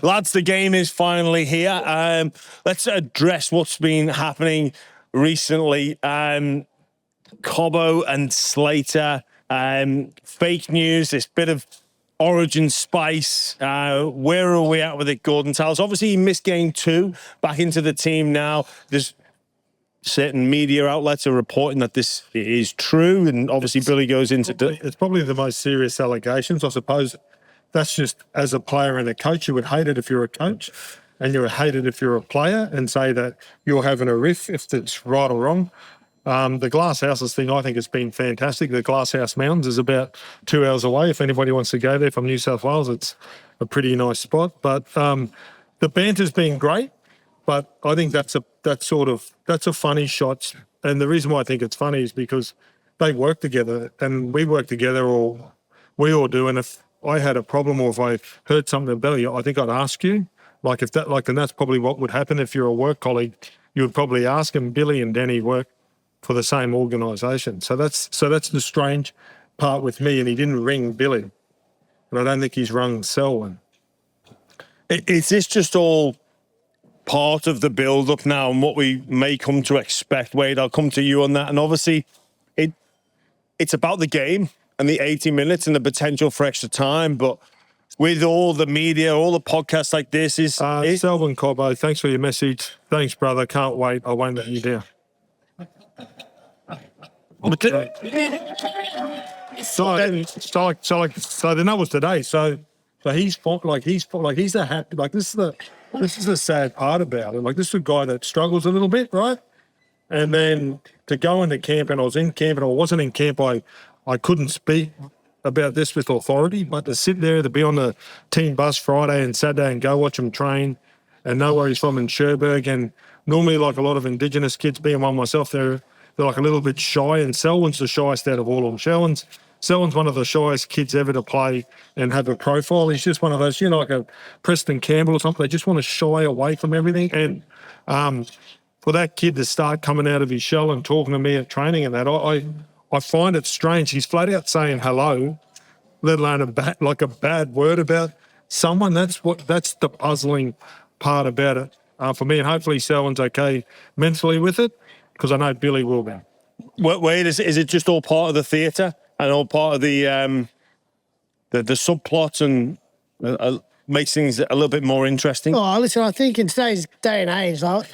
Lads, the game is finally here. Let's address what's been happening recently. Cobbo and Slater, fake news, this bit of origin spice. Where are we at with it, Gorden Tallis? Obviously, he missed game 2, back into the team now. There's certain media outlets are reporting that this is true, and obviously Billy goes into... It's probably the most serious allegations. I suppose that's just, as a player and a coach, you would hate it if you're a coach, and you would hate it if you're a player, and say that you're having a riff if it's right or wrong. The Glass Houses thing, I think, has been fantastic. The Glass House Mountains is about 2 hours away. If anybody wants to go there from New South Wales, it's a pretty nice spot. But the banter's been great. But I think that's a funny shot. And the reason why I think it's funny is because they work together, and we work together, or we all do. And if I had a problem, or if I heard something about you, I think I'd ask you. And that's probably what would happen if you're a work colleague. You would probably ask him. Billy and Danny work for the same organisation. So that's the strange part with me. And he didn't ring Billy, and I don't think he's rung Selwyn. Is this just all part of the build-up now and what we may come to expect? Wade, I'll come to you on that. And obviously, it's about the game and the 80 minutes and the potential for extra time. But with all the media, all the podcasts like this, Selwyn Cobbo, thanks for your message. Thanks, brother. Can't wait. I won't let you down. So then that was today. So he's the happy. Like this is the sad part about it. Like, this is a guy that struggles a little bit, right? And then to go into camp, and I was in camp, and I wasn't in camp. I couldn't speak about this with authority, but to sit there, to be on the team bus Friday and Saturday and go watch him train, and know where he's from in Cherbourg. And normally, like a lot of Indigenous kids, being one myself, they're like a little bit shy, and Selwyn's the shyest out of all of them. Selwyn's one of the shyest kids ever to play and have a profile. He's just one of those, like a Preston Campbell or something. They just want to shy away from everything. And for that kid to start coming out of his shell and talking to me at training and that, I find it strange. He's flat out saying hello, let alone a bad word about someone. That's the puzzling part about it for me. And hopefully Selwyn's okay mentally with it, because I know Billy will be. Wait, is it just all part of the theatre and all part of the subplots, and makes things a little bit more interesting? Oh, listen, I think in today's day and age, like,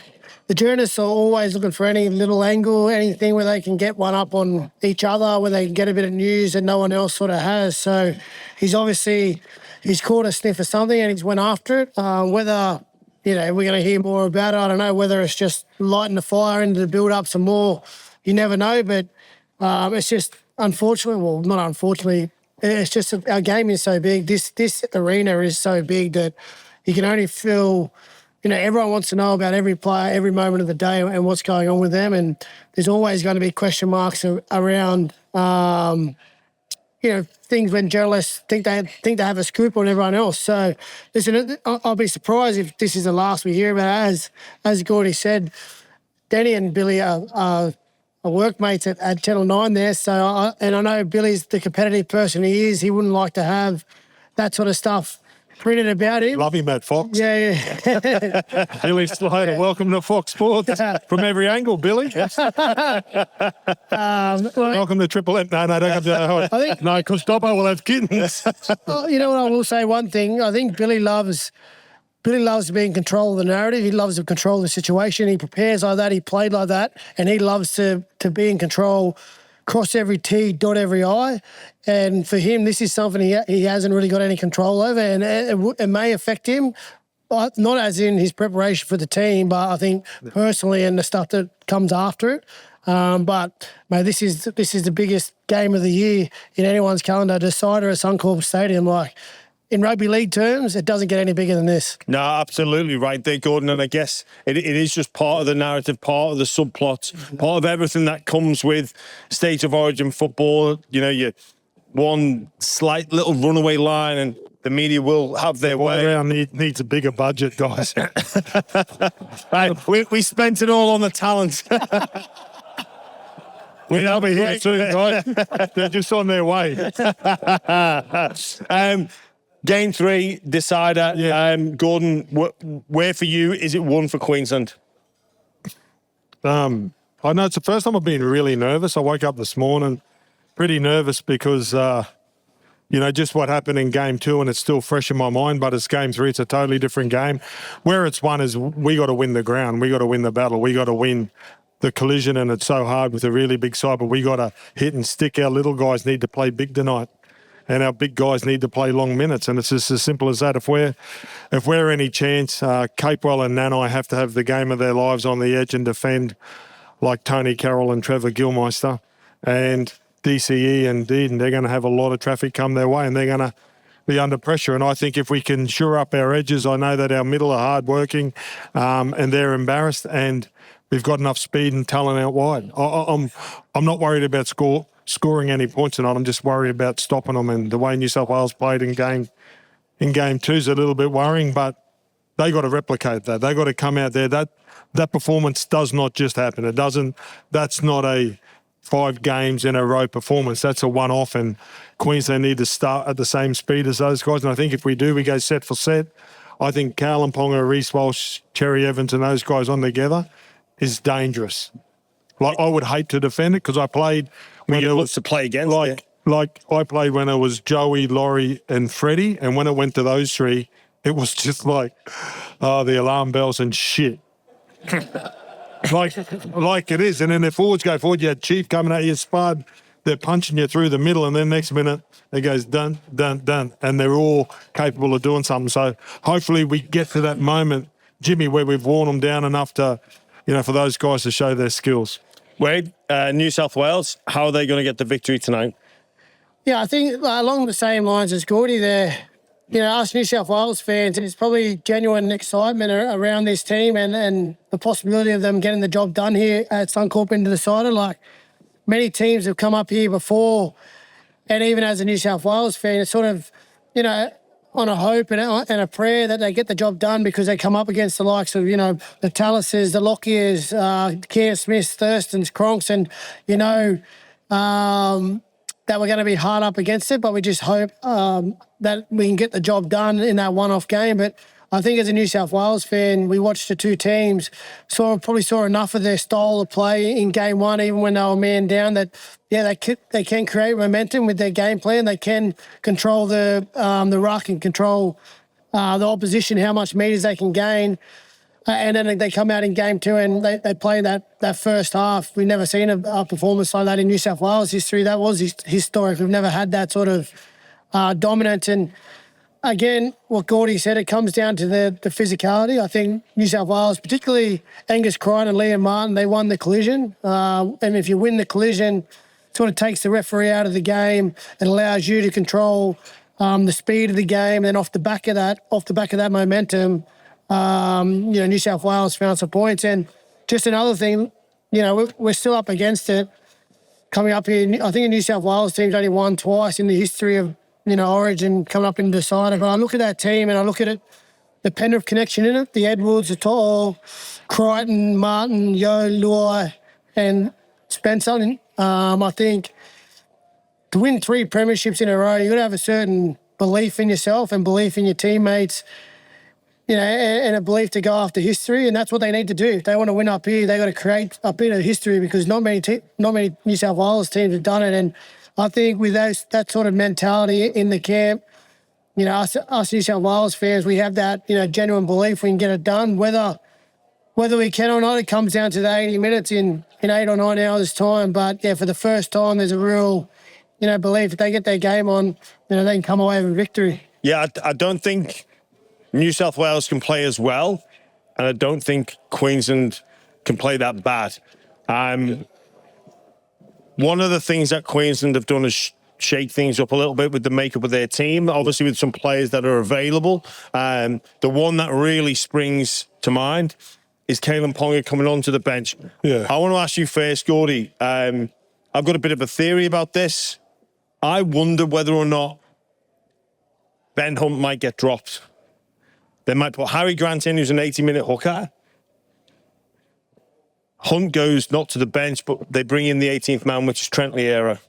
the journalists are always looking for any little angle, anything where they can get one up on each other, where they can get a bit of news that no one else sort of has. So he's caught a sniff of something and he's went after it. Whether we're going to hear more about it, I don't know. Whether it's just lighting the fire into the build-up some more, you never know. But it's just, unfortunately, well, not unfortunately, it's just our game is so big. This arena is so big that you can only feel, everyone wants to know about every player, every moment of the day and what's going on with them. And there's always going to be question marks around, things when journalists think they have a scoop on everyone else. So, listen, I'll be surprised if this is the last we hear about it. As Gordy said, Danny and Billy are workmates at Channel 9 there. So, I know Billy's the competitive person he is. He wouldn't like to have that sort of stuff printed about him. Love him at Fox. Yeah. Billy Slater, welcome to Fox Sports from every angle, Billy. Welcome to Triple M. No, don't come to I think, no, because Dobbo will have kittens. You know what, I will say one thing. I think Billy loves to be in control of the narrative. He loves to control the situation. He prepares like that. He played like that. And he loves to be in control, cross every T, dot every I. And for him, this is something he hasn't really got any control over, and it may affect him, not as in his preparation for the team, but I think personally and the stuff that comes after it. But mate, this is the biggest game of the year in anyone's calendar, decider at Suncorp Stadium. Like, in rugby league terms, it doesn't get any bigger than this. No, absolutely right there, Gordon. And I guess it is just part of the narrative, part of the subplot, part of everything that comes with State of Origin football. You one slight little runaway line and the media will have their way. Around needs a bigger budget, guys. Right, we spent it all on the talent. We'll be here soon, guys. They're just on their way. Game 3 decider. Yeah. Gordon, where for you is it 1 for Queensland? I know it's the first time I've been really nervous. I woke up this morning pretty nervous because, just what happened in game 2, and it's still fresh in my mind, but it's game 3. It's a totally different game. Where it's won is we got to win the ground. We got to win the battle. We got to win the collision, and it's so hard with a really big side, but we got to hit and stick. Our little guys need to play big tonight, and our big guys need to play long minutes, and it's just as simple as that. If we're any chance, Capewell and Nanai have to have the game of their lives on the edge and defend like Tony Carroll and Trevor Gilmeister, and DCE and Deedon, they're going to have a lot of traffic come their way, and they're going to be under pressure. And I think if we can shore up our edges, I know that our middle are hard-working, and they're embarrassed, and we've got enough speed and talent out wide. I'm not worried about scoring any points tonight. I'm just worried about stopping them, and the way New South Wales played in game 2 is a little bit worrying, but they got to replicate that. They got to come out there. That performance does not just happen. It doesn't. That's not a 5 games in a row performance. That's a one-off, and Queensland need to start at the same speed as those guys. And I think if we do, we go set for set. I think Callum Ponga, Reece Walsh, Cherry Evans and those guys on together is dangerous. Like, I would hate to defend it because I played when it was to play against like I played when it was Joey, Laurie and Freddie, and when it went to those 3, it was just like, the alarm bells and shit. like it is. And then the forwards go forward, you had Chief coming at you, Spud, they're punching you through the middle, and then next minute it goes done, done, done, and they're all capable of doing something. So hopefully we get to that moment, Jimmy, where we've worn them down enough to, for those guys to show their skills. Wade, New South Wales, how are they going to get the victory tonight? Yeah, I think along the same lines as Gordy there, us New South Wales fans, there's probably genuine excitement around this team and the possibility of them getting the job done here at Suncorp into the cider. Like, many teams have come up here before, and even as a New South Wales fan, it's sort of, on a hope and a prayer that they get the job done because they come up against the likes of, the Tallises, the Lockyers, Keir Smiths, Thurstons, Cronks, and, that we're going to be hard up against it, but we just hope that we can get the job done in that one-off game. But I think as a New South Wales fan, we watched the 2 teams, probably saw enough of their style of play in game 1, even when they were man down, that, they can create momentum with their game plan. They can control the ruck and control the opposition, how much metres they can gain. And then they come out in game 2 and they play that first half. We've never seen a performance like that in New South Wales history. That was historic. We've never had that sort of dominance. And again, what Gordy said, it comes down to the physicality. I think New South Wales, particularly Angus Crichton and Liam Martin, they won the collision. And if you win the collision, it sort of takes the referee out of the game. It allows you to control the speed of the game. And then off the back of that momentum, New South Wales found some points. And just another thing, we're still up against it. Coming up here, I think the New South Wales team's only won twice in the history of, Origin coming up in decider. But I look at that team and I look at it, the Penrith connection in it, the Edwards, the Tall, Crichton, Martin, Yo, Luai and Spencer. And, I think to win 3 premierships in a row, you've got to have a certain belief in yourself and belief in your teammates, and a belief to go after history, and that's what they need to do. If they want to win up here, they got to create a bit of history because not many New South Wales teams have done it. And I think with that sort of mentality in the camp, us New South Wales fans, we have that genuine belief we can get it done. Whether we can or not, it comes down to the 80 minutes in 8 or 9 hours time. But yeah, for the first time, there's a real belief if they get their game on, they can come away with victory. Yeah, I don't think New South Wales can play as well, and I don't think Queensland can play that bad. One of the things that Queensland have done is shake things up a little bit with the makeup of their team, obviously with some players that are available. The one that really springs to mind is Kalen Ponga coming onto the bench. Yeah. I want to ask you first, Gordy. I've got a bit of a theory about this. I wonder whether or not Ben Hunt might get dropped. They might put Harry Grant in, who's an 80-minute hooker. Hunt goes not to the bench, but they bring in the 18th man, which is Trent Liera.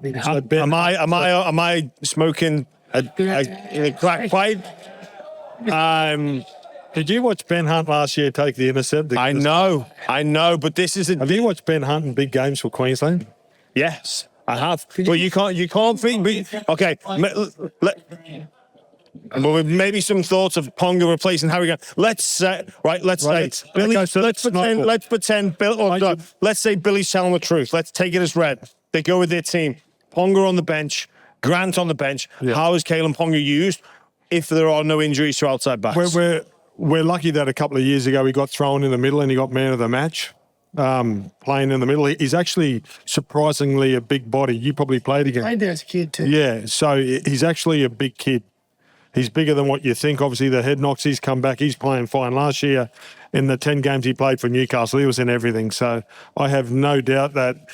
Am I smoking in a crack fight. Did you watch Ben Hunt last year take the intercept? I know, but this is Have you watched Ben Hunt in big games for Queensland? yes, I have. But you can't think. Okay, well, maybe some thoughts of Ponga replacing Harry. Let's say let's pretend Bill. Let's say Billy's telling the truth. Let's take it as read. They go with their team. Ponga on the bench, Grant on the bench. Yeah. How is Kalen Ponga used if there are no injuries to outside backs? We're lucky that a couple of years ago he got thrown in the middle and he got man of the match. Playing in the middle, he's actually surprisingly a big body. You probably played against. I did as a kid too. Yeah, so he's actually a big kid. He's bigger than what you think. Obviously, the head knocks. He's come back. He's playing fine. Last year, in the 10 games he played for Newcastle, he was in everything. So I have no doubt that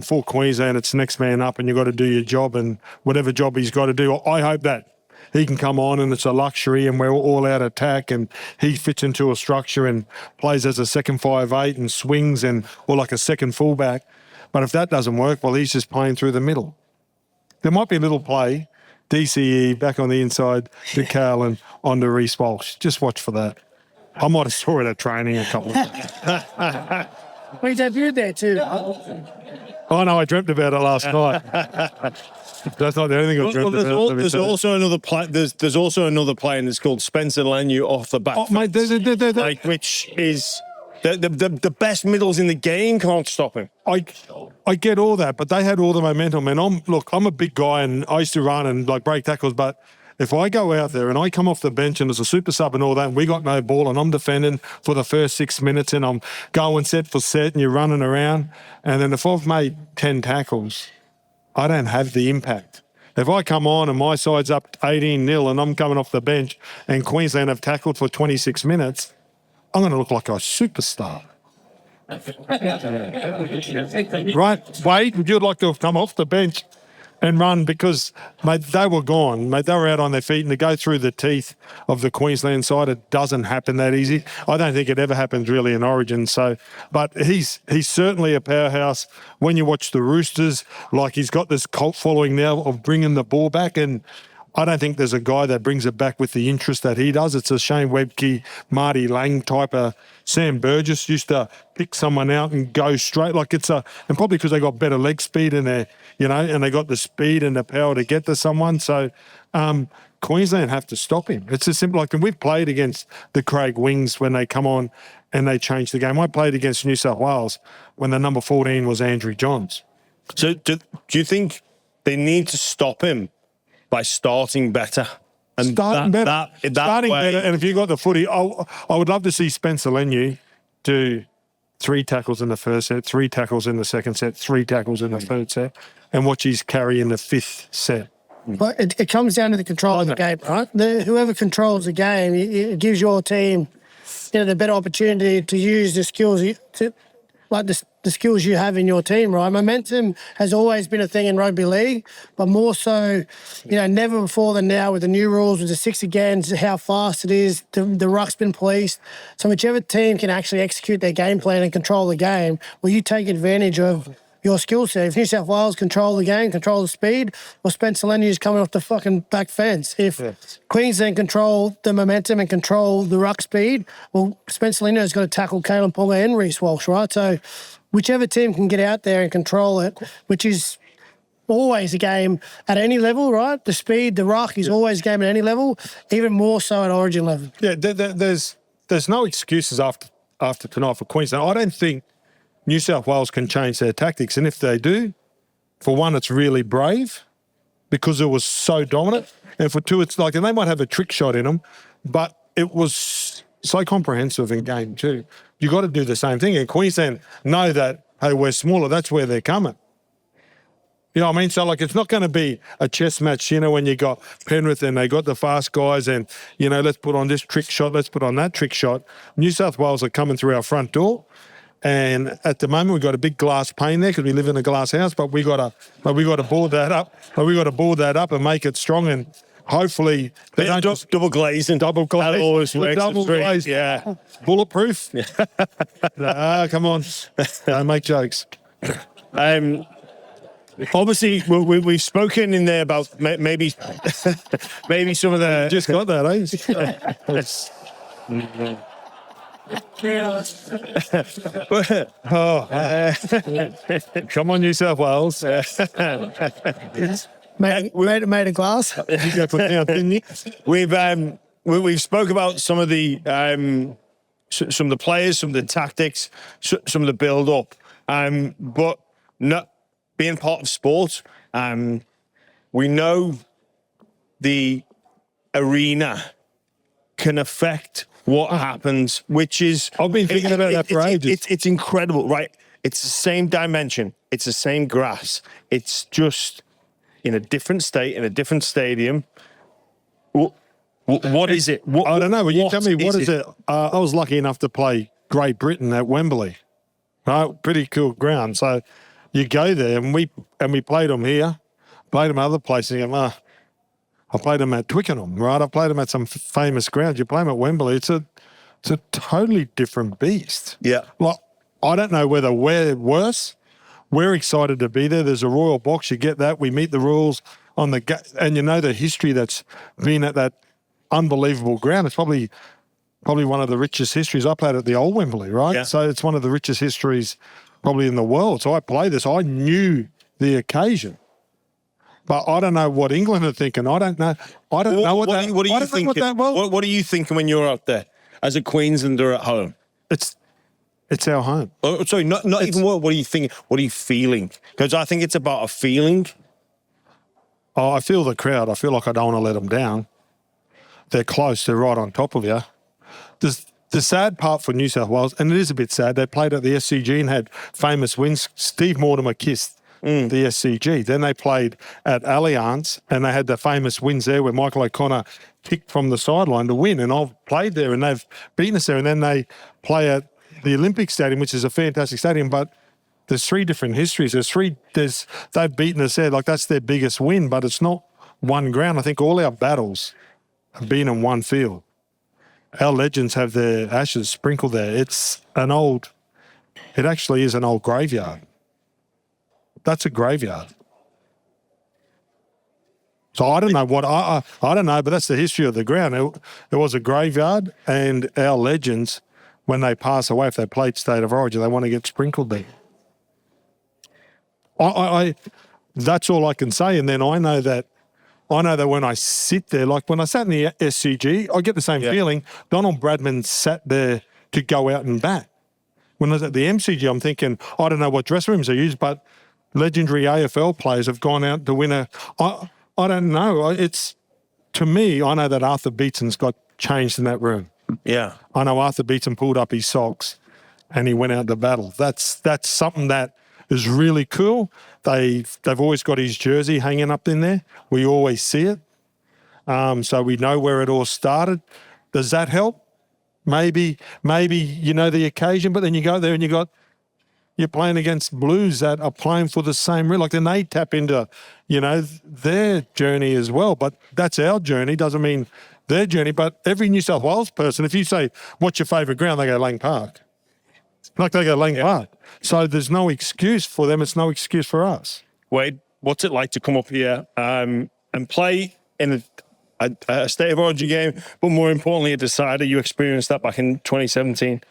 for Queensland, it's next man up and you've got to do your job and whatever job he's got to do. I hope that he can come on and it's a luxury and we're all out attack and he fits into a structure and plays as a second 5'8" and swings or like a second fullback. But if that doesn't work, well, he's just playing through the middle. There might be a little play. DCE back on the inside to Cal and on to Reece Walsh. Just watch for that. I might have saw it at training a couple of times. We debuted there too. Oh no, I dreamt about it last night. That's not the only thing I dreamt about. There's also another play. There's also another player, and it's called Spencer Leniu off the back. Oh, mate, which is the best middles in the game can't stop him. I get all that, but they had all the momentum. And I'm a big guy and I used to run and like break tackles, but if I go out there and I come off the bench and there's a super sub and all that, and we got no ball and I'm defending for the first 6 minutes and I'm going set for set and you're running around, and then if I've made 10 tackles, I don't have the impact. If I come on and my side's up 18-0 and I'm coming off the bench and Queensland have tackled for 26 minutes, I'm going to look like a superstar. Right, Wade, would you like to have come off the bench and run? Because, mate, they were gone. Mate, they were out on their feet, and to go through the teeth of the Queensland side, it doesn't happen that easy. I don't think it ever happens really in Origin. So, but he's certainly a powerhouse. When you watch the Roosters, like he's got this cult following now of bringing the ball back, and I don't think there's a guy that brings it back with the interest that he does. It's a Shane Webke, Marty Lang type of. Sam Burgess used to pick someone out and go straight. Like and probably because they got better leg speed and and they got the speed and the power to get to someone. So Queensland have to stop him. It's as simple. Like, and we've played against the Craig Wings when they come on and they change the game. I played against New South Wales when the number 14 was Andrew Johns. So do you think they need to stop him by starting better? And starting better. And if you got the footy, I would love to see Spencer Leniu do 3 tackles in the first set, 3 tackles in the second set, 3 tackles in the third set, and watch his carry in the 5th set. But it comes down to the control of the game, right? Whoever controls the game, it gives your team the better opportunity to use the skills the skills you have in your team, right? Momentum has always been a thing in rugby league, but more so, never before than now with the new rules, with the 6 against, how fast it is, the ruck's been policed. So whichever team can actually execute their game plan and control the game, will you take advantage of your skill set? If New South Wales control the game, control the speed, well, Spencer Leniu's coming off the fucking back fence. If Queensland control the momentum and control the ruck speed, well, Spencer Leniu's got to tackle Kalen Ponga and Reece Walsh, right? So whichever team can get out there and control it, which is always a game at any level, right? The speed, the ruck is always a game at any level, even more so at Origin level. Yeah, there's no excuses after tonight for Queensland. I don't think New South Wales can change their tactics. And if they do, for one, it's really brave because it was so dominant. And for two, it's like, and they might have a trick shot in them, but it was so comprehensive in game 2. You got to do the same thing. And Queensland know that, hey, we're smaller. That's where they're coming. You know what I mean? So, like, it's not going to be a chess match, when you got Penrith and they got the fast guys and, let's put on this trick shot, let's put on that trick shot. New South Wales are coming through our front door. And at the moment, we've got a big glass pane there because we live in a glass house, but we got to board that up. But we got to board that up and make it strong, and hopefully they don't just double glazing. Double glaze. That always works. Double glaze. Yeah. Bulletproof. Come on. Don't make jokes. obviously we've spoken in there about maybe maybe some of the Just got that, eh? Come on, New South Wales. Made a glass. You go put down, didn't you? We've spoke about some of the players, some of the tactics, some of the build up, but not being part of sport. We know the arena can affect what happens, which is I've been thinking about that for ages. It's incredible, right? It's the same dimension, it's the same grass, it's just in a different state, in a different stadium. What is it? I don't know. But you tell me, what is it? I was lucky enough to play Great Britain at Wembley. Right, pretty cool ground. So you go there, and we played them here, played them other places. And I played them at Twickenham, right? I played them at some famous grounds. You play them at Wembley. It's a totally different beast. Yeah. Like, I don't know whether we're worse. We're excited to be there. There's a royal box. You get that. We meet the rules on the and you know the history that's been at that unbelievable ground. It's probably one of the richest histories. I played at the old Wembley, right? Yeah. So it's one of the richest histories probably in the world. So I played this. I knew the occasion. But I don't know what England are thinking. I don't know. I don't know what are you thinking? What are you thinking when you're out there as a Queenslander at home? It's our home. Oh, sorry, not even what are you thinking? What are you feeling? Because I think it's about a feeling. Oh, I feel the crowd. I feel like I don't want to let them down. They're close. They're right on top of you. The sad part for New South Wales, and it is a bit sad, they played at the SCG and had famous wins. Steve Mortimer kissed the SCG. Then they played at Allianz and they had the famous wins there where Michael O'Connor kicked from the sideline to win. And I've played there and they've beaten us there. And then they play at the Olympic Stadium, which is a fantastic stadium, but there's three different histories. They've beaten us there, like that's their biggest win, but it's not one ground. I think all our battles have been in one field. Our legends have their ashes sprinkled there. It actually is an old graveyard. That's a graveyard. So I don't know what, I don't know, but that's the history of the ground. It was a graveyard, and our legends, when they pass away, if they played State of Origin, they want to get sprinkled there. That's all I can say. And then I know that when I sit there, like when I sat in the SCG, I get the same feeling. Donald Bradman sat there to go out and bat. When I was at the MCG, I'm thinking, I don't know what dressing rooms they use, but legendary AFL players have gone out to win I don't know. To me, I know that Arthur Beetson's got changed in that room. Yeah. I know Arthur Beetson pulled up his socks and he went out to battle. That's something that is really cool. They've always got his jersey hanging up in there. We always see it. So we know where it all started. Does that help? Maybe you know the occasion, but then you go there and you're playing against Blues that are playing for the same real. Like then they tap into, their journey as well. But that's our journey. Doesn't mean their journey. But every New South Wales person, if you say, what's your favourite ground? They go Lang Park. Like they go Lang Park. So there's no excuse for them. It's no excuse for us. Wade, what's it like to come up here and play in a State of Origin game, but more importantly, a decider? You experienced that back in 2017.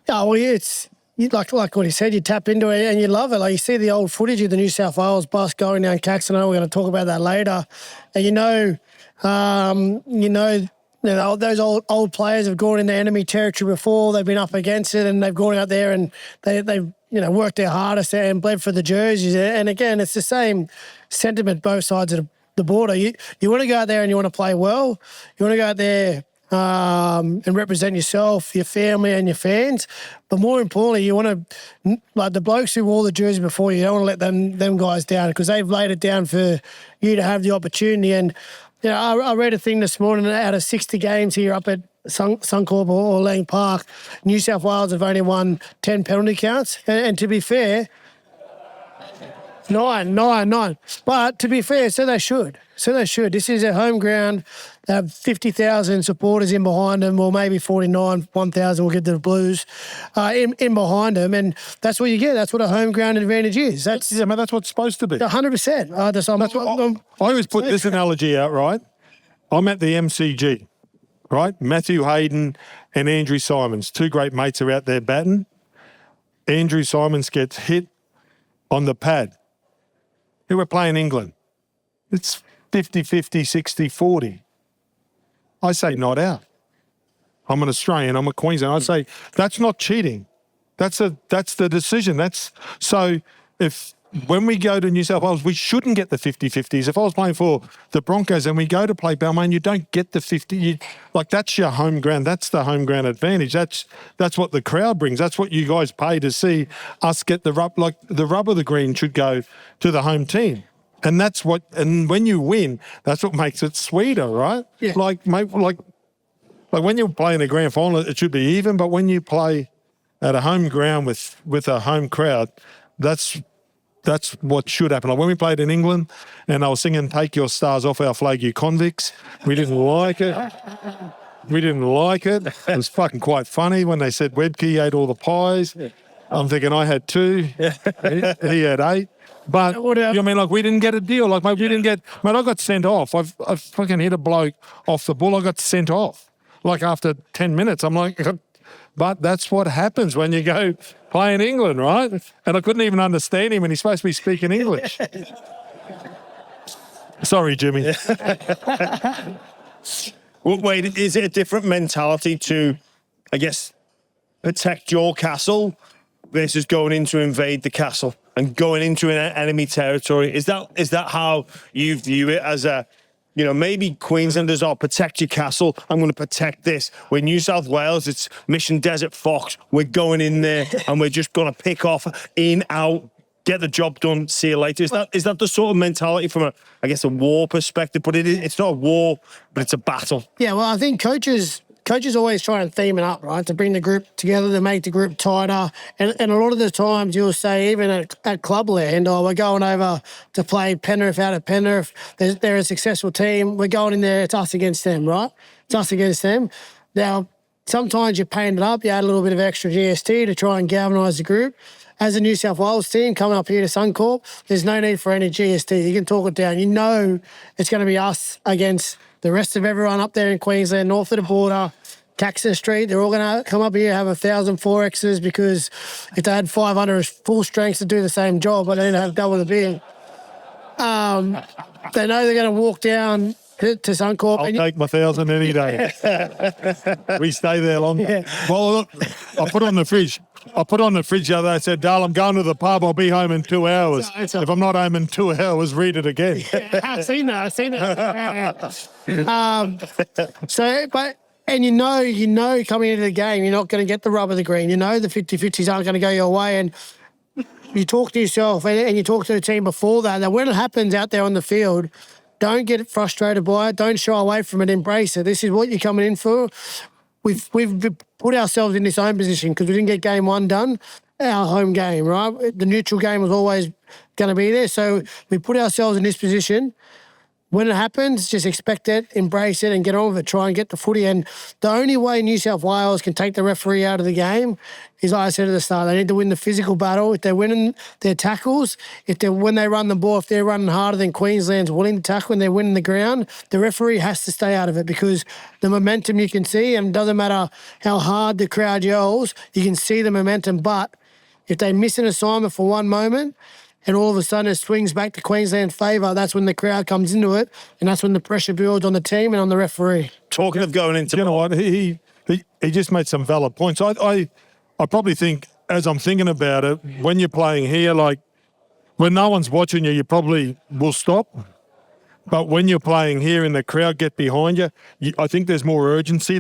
Yeah, well, it's like what he said. You tap into it and you love it. Like you see the old footage of the New South Wales bus going down Caxton. We're going to talk about that later. And those old players have gone into enemy territory before. They've been up against it, and they've gone out there and they've worked their hardest and bled for the jerseys. And again, it's the same sentiment both sides of the border. You want to go out there and you want to play well. You want to go out there and represent yourself, your family, and your fans. But more importantly, you want to, like the blokes who wore the jersey before you, don't want to let them guys down because they've laid it down for you to have the opportunity. And I read a thing this morning, out of 60 games here up at Suncorp or Lang Park, New South Wales have only won 10 penalty counts. And to be fair, Nine. But to be fair, so they should. This is their home ground. They have 50,000 supporters in behind them, or maybe 49, 1,000 will get to the Blues in behind them. And that's what you get. That's what a home ground advantage is. That's That's what it's supposed to be. 100%. I always put this analogy out, right? I'm at the MCG, right? Matthew Hayden and Andrew Simons, two great mates, are out there batting. Andrew Simons gets hit on the pad. Who were playing England? It's 50-50, 60-40. I say not out. I'm an Australian. I'm a Queensland. I say that's not cheating. That's the decision. When we go to New South Wales, we shouldn't get the 50-50s. If I was playing for the Broncos and we go to play Balmain, you don't get the 50. That's your home ground. That's the home ground advantage. That's what the crowd brings. That's what you guys pay to see us get the rub. Like the rub of the green should go to the home team. And and when you win, that's what makes it sweeter, right? Yeah. Like when you're playing a grand final, it should be even. But when you play at a home ground with a home crowd, that's what should happen. Like when we played in England and I was singing "Take Your Stars Off Our Flag, You Convicts," we didn't like it. It was fucking quite funny when they said Webke ate all the pies. I'm thinking I had 2. He had 8. But we didn't get a deal. Like, mate, we didn't get. Mate, I got sent off. I fucking hit a bloke off the ball. I got sent off. Like after 10 minutes, I'm like, but that's what happens when you go play in England, right? And I couldn't even understand him, and he's supposed to be speaking English. Sorry, Jimmy. Well, wait, is it a different mentality to, I guess, protect your castle versus going in to invade the castle and going into an enemy territory? Is that how you view it as a, maybe Queenslanders are protect your castle, I'm going to protect this. With New South Wales, it's Mission Desert Fox. We're going in there and we're just going to pick off, in, out, get the job done, see you later. Is that the sort of mentality from a war perspective? But it's not a war, but it's a battle. Yeah, well, I think coaches always try and theme it up, right, to bring the group together, to make the group tighter. And a lot of the times you'll say, even at Clubland, we're going over to play Penrith out of Penrith. They're a successful team. We're going in there, it's us against them, right? It's us against them. Now, sometimes you're paying it up. You add a little bit of extra GST to try and galvanise the group. As a New South Wales team coming up here to Suncorp, there's no need for any GST. You can talk it down. You know it's going to be us against the rest of everyone up there in Queensland, north of the border, Caxton Street. They're all going to come up here, have 1,000 4Xs, because if they had 500 full strengths to do the same job, but they didn't have double the beer. They know they're going to walk down to Suncorp. I'll take my 1,000 any day. We stay there longer. Yeah. Well, look, I put on the fridge the other day. I said, Dale, I'm going to the pub. I'll be home in 2 hours. If I'm not home in 2 hours, read it again. Yeah, I've seen that. And you know coming into the game, you're not going to get the rub of the green. You know the 50-50s aren't going to go your way. And you talk to yourself and you talk to the team before that when it happens out there on the field, don't get frustrated by it. Don't shy away from it. Embrace it. This is what you're coming in for. We've put ourselves in this home position because we didn't get game 1 done, our home game, right? The neutral game was always going to be there. So we put ourselves in this position. When it happens, just expect it, embrace it, and get on with it. Try and get the footy. And the only way New South Wales can take the referee out of the game is, like I said at the start, they need to win the physical battle. If they're winning their tackles, when they run the ball, if they're running harder than Queensland's willing to tackle and they're winning the ground, the referee has to stay out of it, because the momentum you can see, and it doesn't matter how hard the crowd yells, you can see the momentum. But if they miss an assignment for one moment, and all of a sudden it swings back to Queensland's favour, that's when the crowd comes into it, and that's when the pressure builds on the team and on the referee. Talking of going into... You know what? He just made some valid points. I probably think, as I'm thinking about it, when you're playing here, like, when no one's watching you, you probably will stop. But when you're playing here and the crowd get behind you, I think there's more urgency.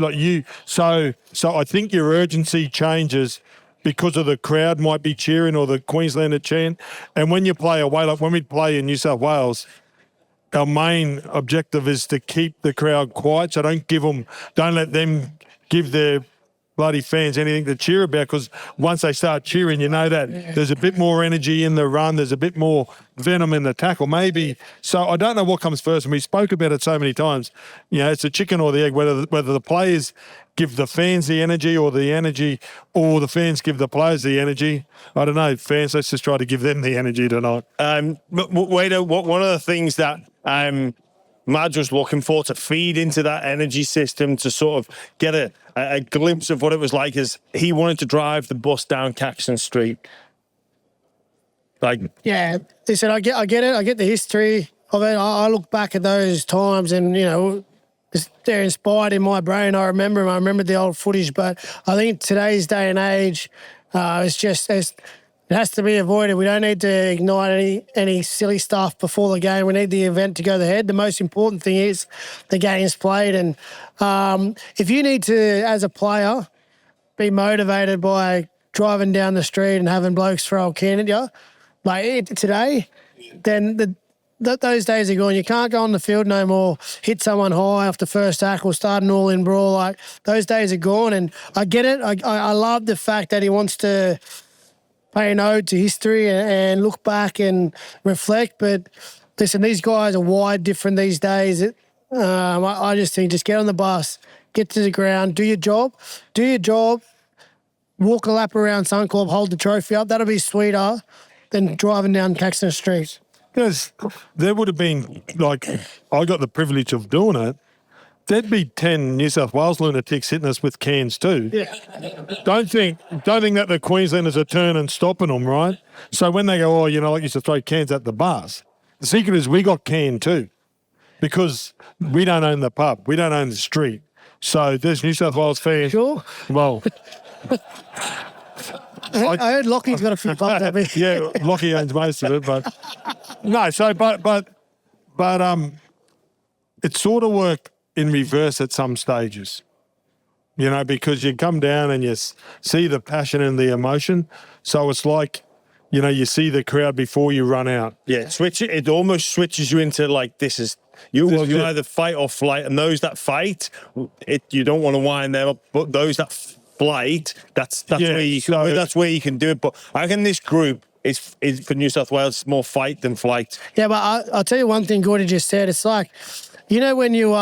So I think your urgency changes because of the crowd might be cheering or the Queenslander chant. And when you play away, like when we play in New South Wales, our main objective is to keep the crowd quiet. So don't let them give their bloody fans anything to cheer about, because once they start cheering, you know that there's a bit more energy in the run, there's a bit more venom in the tackle, maybe. So I don't know what comes first, and we spoke about it so many times. You know, it's the chicken or the egg, whether the players give the fans the energy or the fans give the players the energy. I don't know, fans, let's just try to give them the energy tonight. Wade, one of the things that Madge was looking for to feed into that energy system, to sort of get a glimpse of what it was like, is he wanted to drive the bus down Caxton Street. Yeah, listen, I get it. I get the history of it. I look back at those times, and they're inspired in my brain. I remember them. I remember the old footage, but I think today's day and age, it has to be avoided. We don't need to ignite any silly stuff before the game. We need the event to go ahead. The most important thing is the game's played. And if you need to, as a player, be motivated by driving down the street and having blokes throw a can at you, like today, then those days are gone. You can't go on the field no more, hit someone high off the first tackle, start an all-in brawl. Like, those days are gone. And I get it. I love the fact that he wants to pay an ode to history and look back and reflect. But listen, these guys are wide different these days. I just think just get on the bus, get to the ground, do your job, walk a lap around Suncorp, hold the trophy up. That'll be sweeter than driving down Caxton Street. Because there would have been, like, I got the privilege of doing it, there'd be 10 New South Wales lunatics hitting us with cans too. Yeah. Don't think that the Queenslanders are turning, stopping them, right? So when they go, like you used to throw cans at the bars, the secret is we got canned too, because we don't own the pub, we don't own the street. So there's New South Wales fans. Sure. Well, I heard Lockie's got a few pubs at me. yeah, Lockie owns most of it, but no. So, but it sort of worked in reverse at some stages, because you come down and you see the passion and the emotion. So it's like, you see the crowd before you run out. Yeah, it almost switches you into, like, this is you either fight or flight, and those that fight, you don't want to wind them up, but those that flight, that's where you can do it. But I reckon this group is for New South Wales more fight than flight. Yeah, but I'll tell you one thing Gordon just said. It's like, when you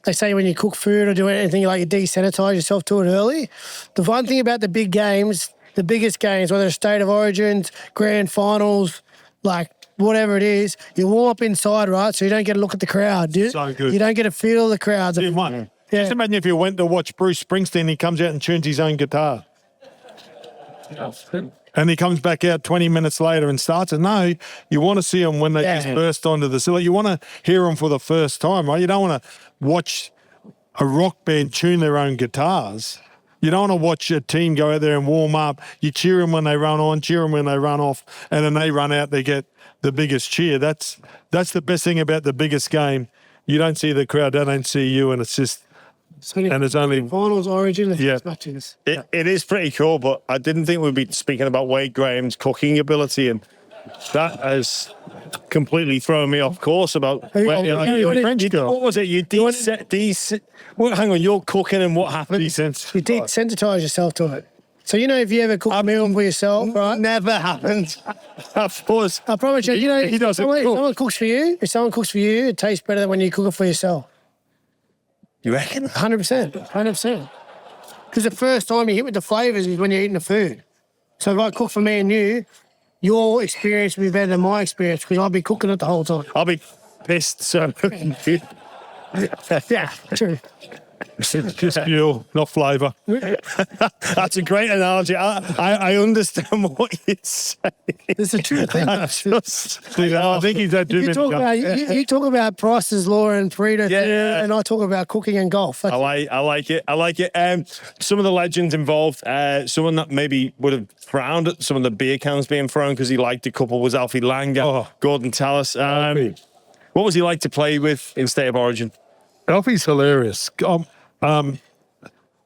they say when you cook food or do anything, like, you desanitize yourself to it early. The one thing about the big games, the biggest games, whether it's State of Origins, grand finals, like whatever it is, you warm up inside, right? So you don't get a look at the crowd. So good. You don't get a feel of the crowd. Yeah. Just imagine if you went to watch Bruce Springsteen, he comes out and tunes his own guitar. And he comes back out 20 minutes later and starts it. No, you want to see them when they just burst onto the ceiling. You want to hear them for the first time, right? You don't want to watch a rock band tune their own guitars. You don't want to watch a team go out there and warm up. You cheer them when they run on, cheer them when they run off, and then they run out, they get the biggest cheer. That's the best thing about the biggest game. You don't see the crowd, they don't see you, and it's just... And it's only finals, Origin, matches. It is pretty cool, but I didn't think we'd be speaking about Wade Graham's cooking ability, and that has completely thrown me off course. About French girl. What was it? Hang on, you're cooking, and what happened? You desensitize yourself to it. So if you ever cook a meal for yourself, right? Never happened. Of course, I promise you. He doesn't cook. If someone cooks for you, it tastes better than when you cook it for yourself. You reckon? 100%. Because the first time you hit with the flavours is when you're eating the food. So if I cook for me and you, your experience will be better than my experience, because I'll be cooking it the whole time. I'll be pissed. So yeah, true. Just fuel, not flavour. That's a great analogy. I understand what you're saying. It's a true thing. I think he's had too many. You talk about Price's Law and Frida, and I talk about cooking and golf. I like it. Some of the legends involved, someone that maybe would have frowned at some of the beer cans being thrown because he liked a couple was Alfie Langer, Gorden Tallis. What was he like to play with in State of Origin? Alfie's hilarious. I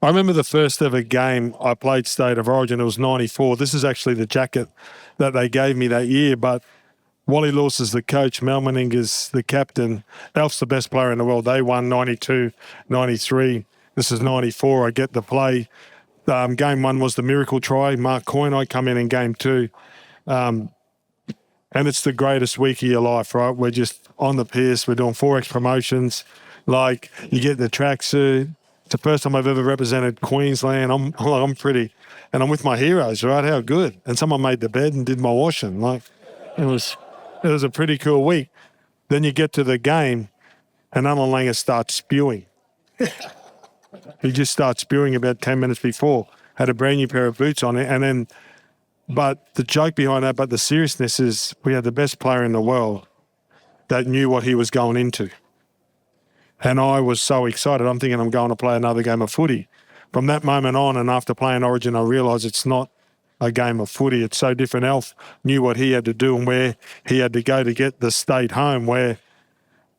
remember the first ever game I played State of Origin. It was 94. This is actually the jacket that they gave me that year. But Wally Lewis is the coach. Mel Meninga's the captain. Alf's the best player in the world. They won 92, 93. This is 94. I get the play. Game 1 was the miracle try. Mark Coyne, I come in game 2. And it's the greatest week of your life, right? We're just on the piss. We're doing 4X promotions. Like, you get the tracksuit. It's the first time I've ever represented Queensland. I'm pretty, and I'm with my heroes, right? How good. And someone made the bed and did my washing. Like, it was a pretty cool week. Then you get to the game, and Alfie Langer starts spewing. He just starts spewing about 10 minutes before. Had a brand new pair of boots on it, and then, but the joke behind that, but the seriousness is, we had the best player in the world that knew what he was going into. And I was so excited. I'm thinking I'm going to play another game of footy. From that moment on, and after playing Origin, I realised it's not a game of footy. It's so different. Alf knew what he had to do and where he had to go to get the state home, where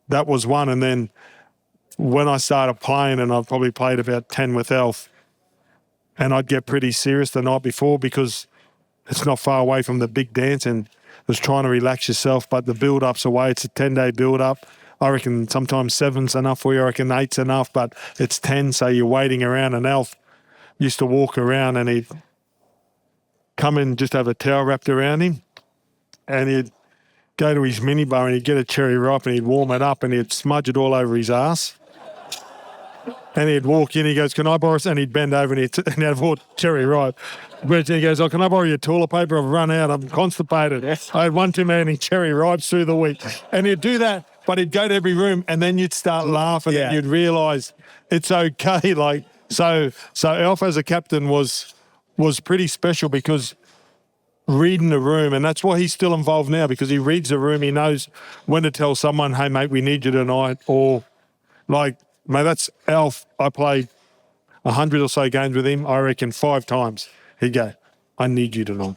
that was one. And then when I started playing, and I've probably played about 10 with Alf, and I'd get pretty serious the night before because it's not far away from the big dance, and it was trying to relax yourself, but the build-up's away. It's a 10-day build-up. I reckon sometimes 7's enough for you. I reckon 8's enough, but it's 10, so you're waiting around. And Alf used to walk around, and he'd come in, just have a towel wrapped around him, and he'd go to his minibar and he'd get a cherry ripe and he'd warm it up and he'd smudge it all over his ass. And he'd walk in, he goes, "Can I borrow?" And he'd bend over and he'd have all cherry ripe. But he goes, "Oh, can I borrow your toilet paper? I've run out. I'm constipated. I had one too many cherry ripes through the week." And he'd do that, but he'd go to every room, and then you'd start laughing and you'd realise it's okay. Like, so Alf as a captain was pretty special, because reading the room, and that's why he's still involved now, because he reads the room. He knows when to tell someone, "Hey, mate, we need you tonight," or like, mate, that's Alf. I played 100 or so games with him. I reckon 5 times he'd go, "I need you tonight."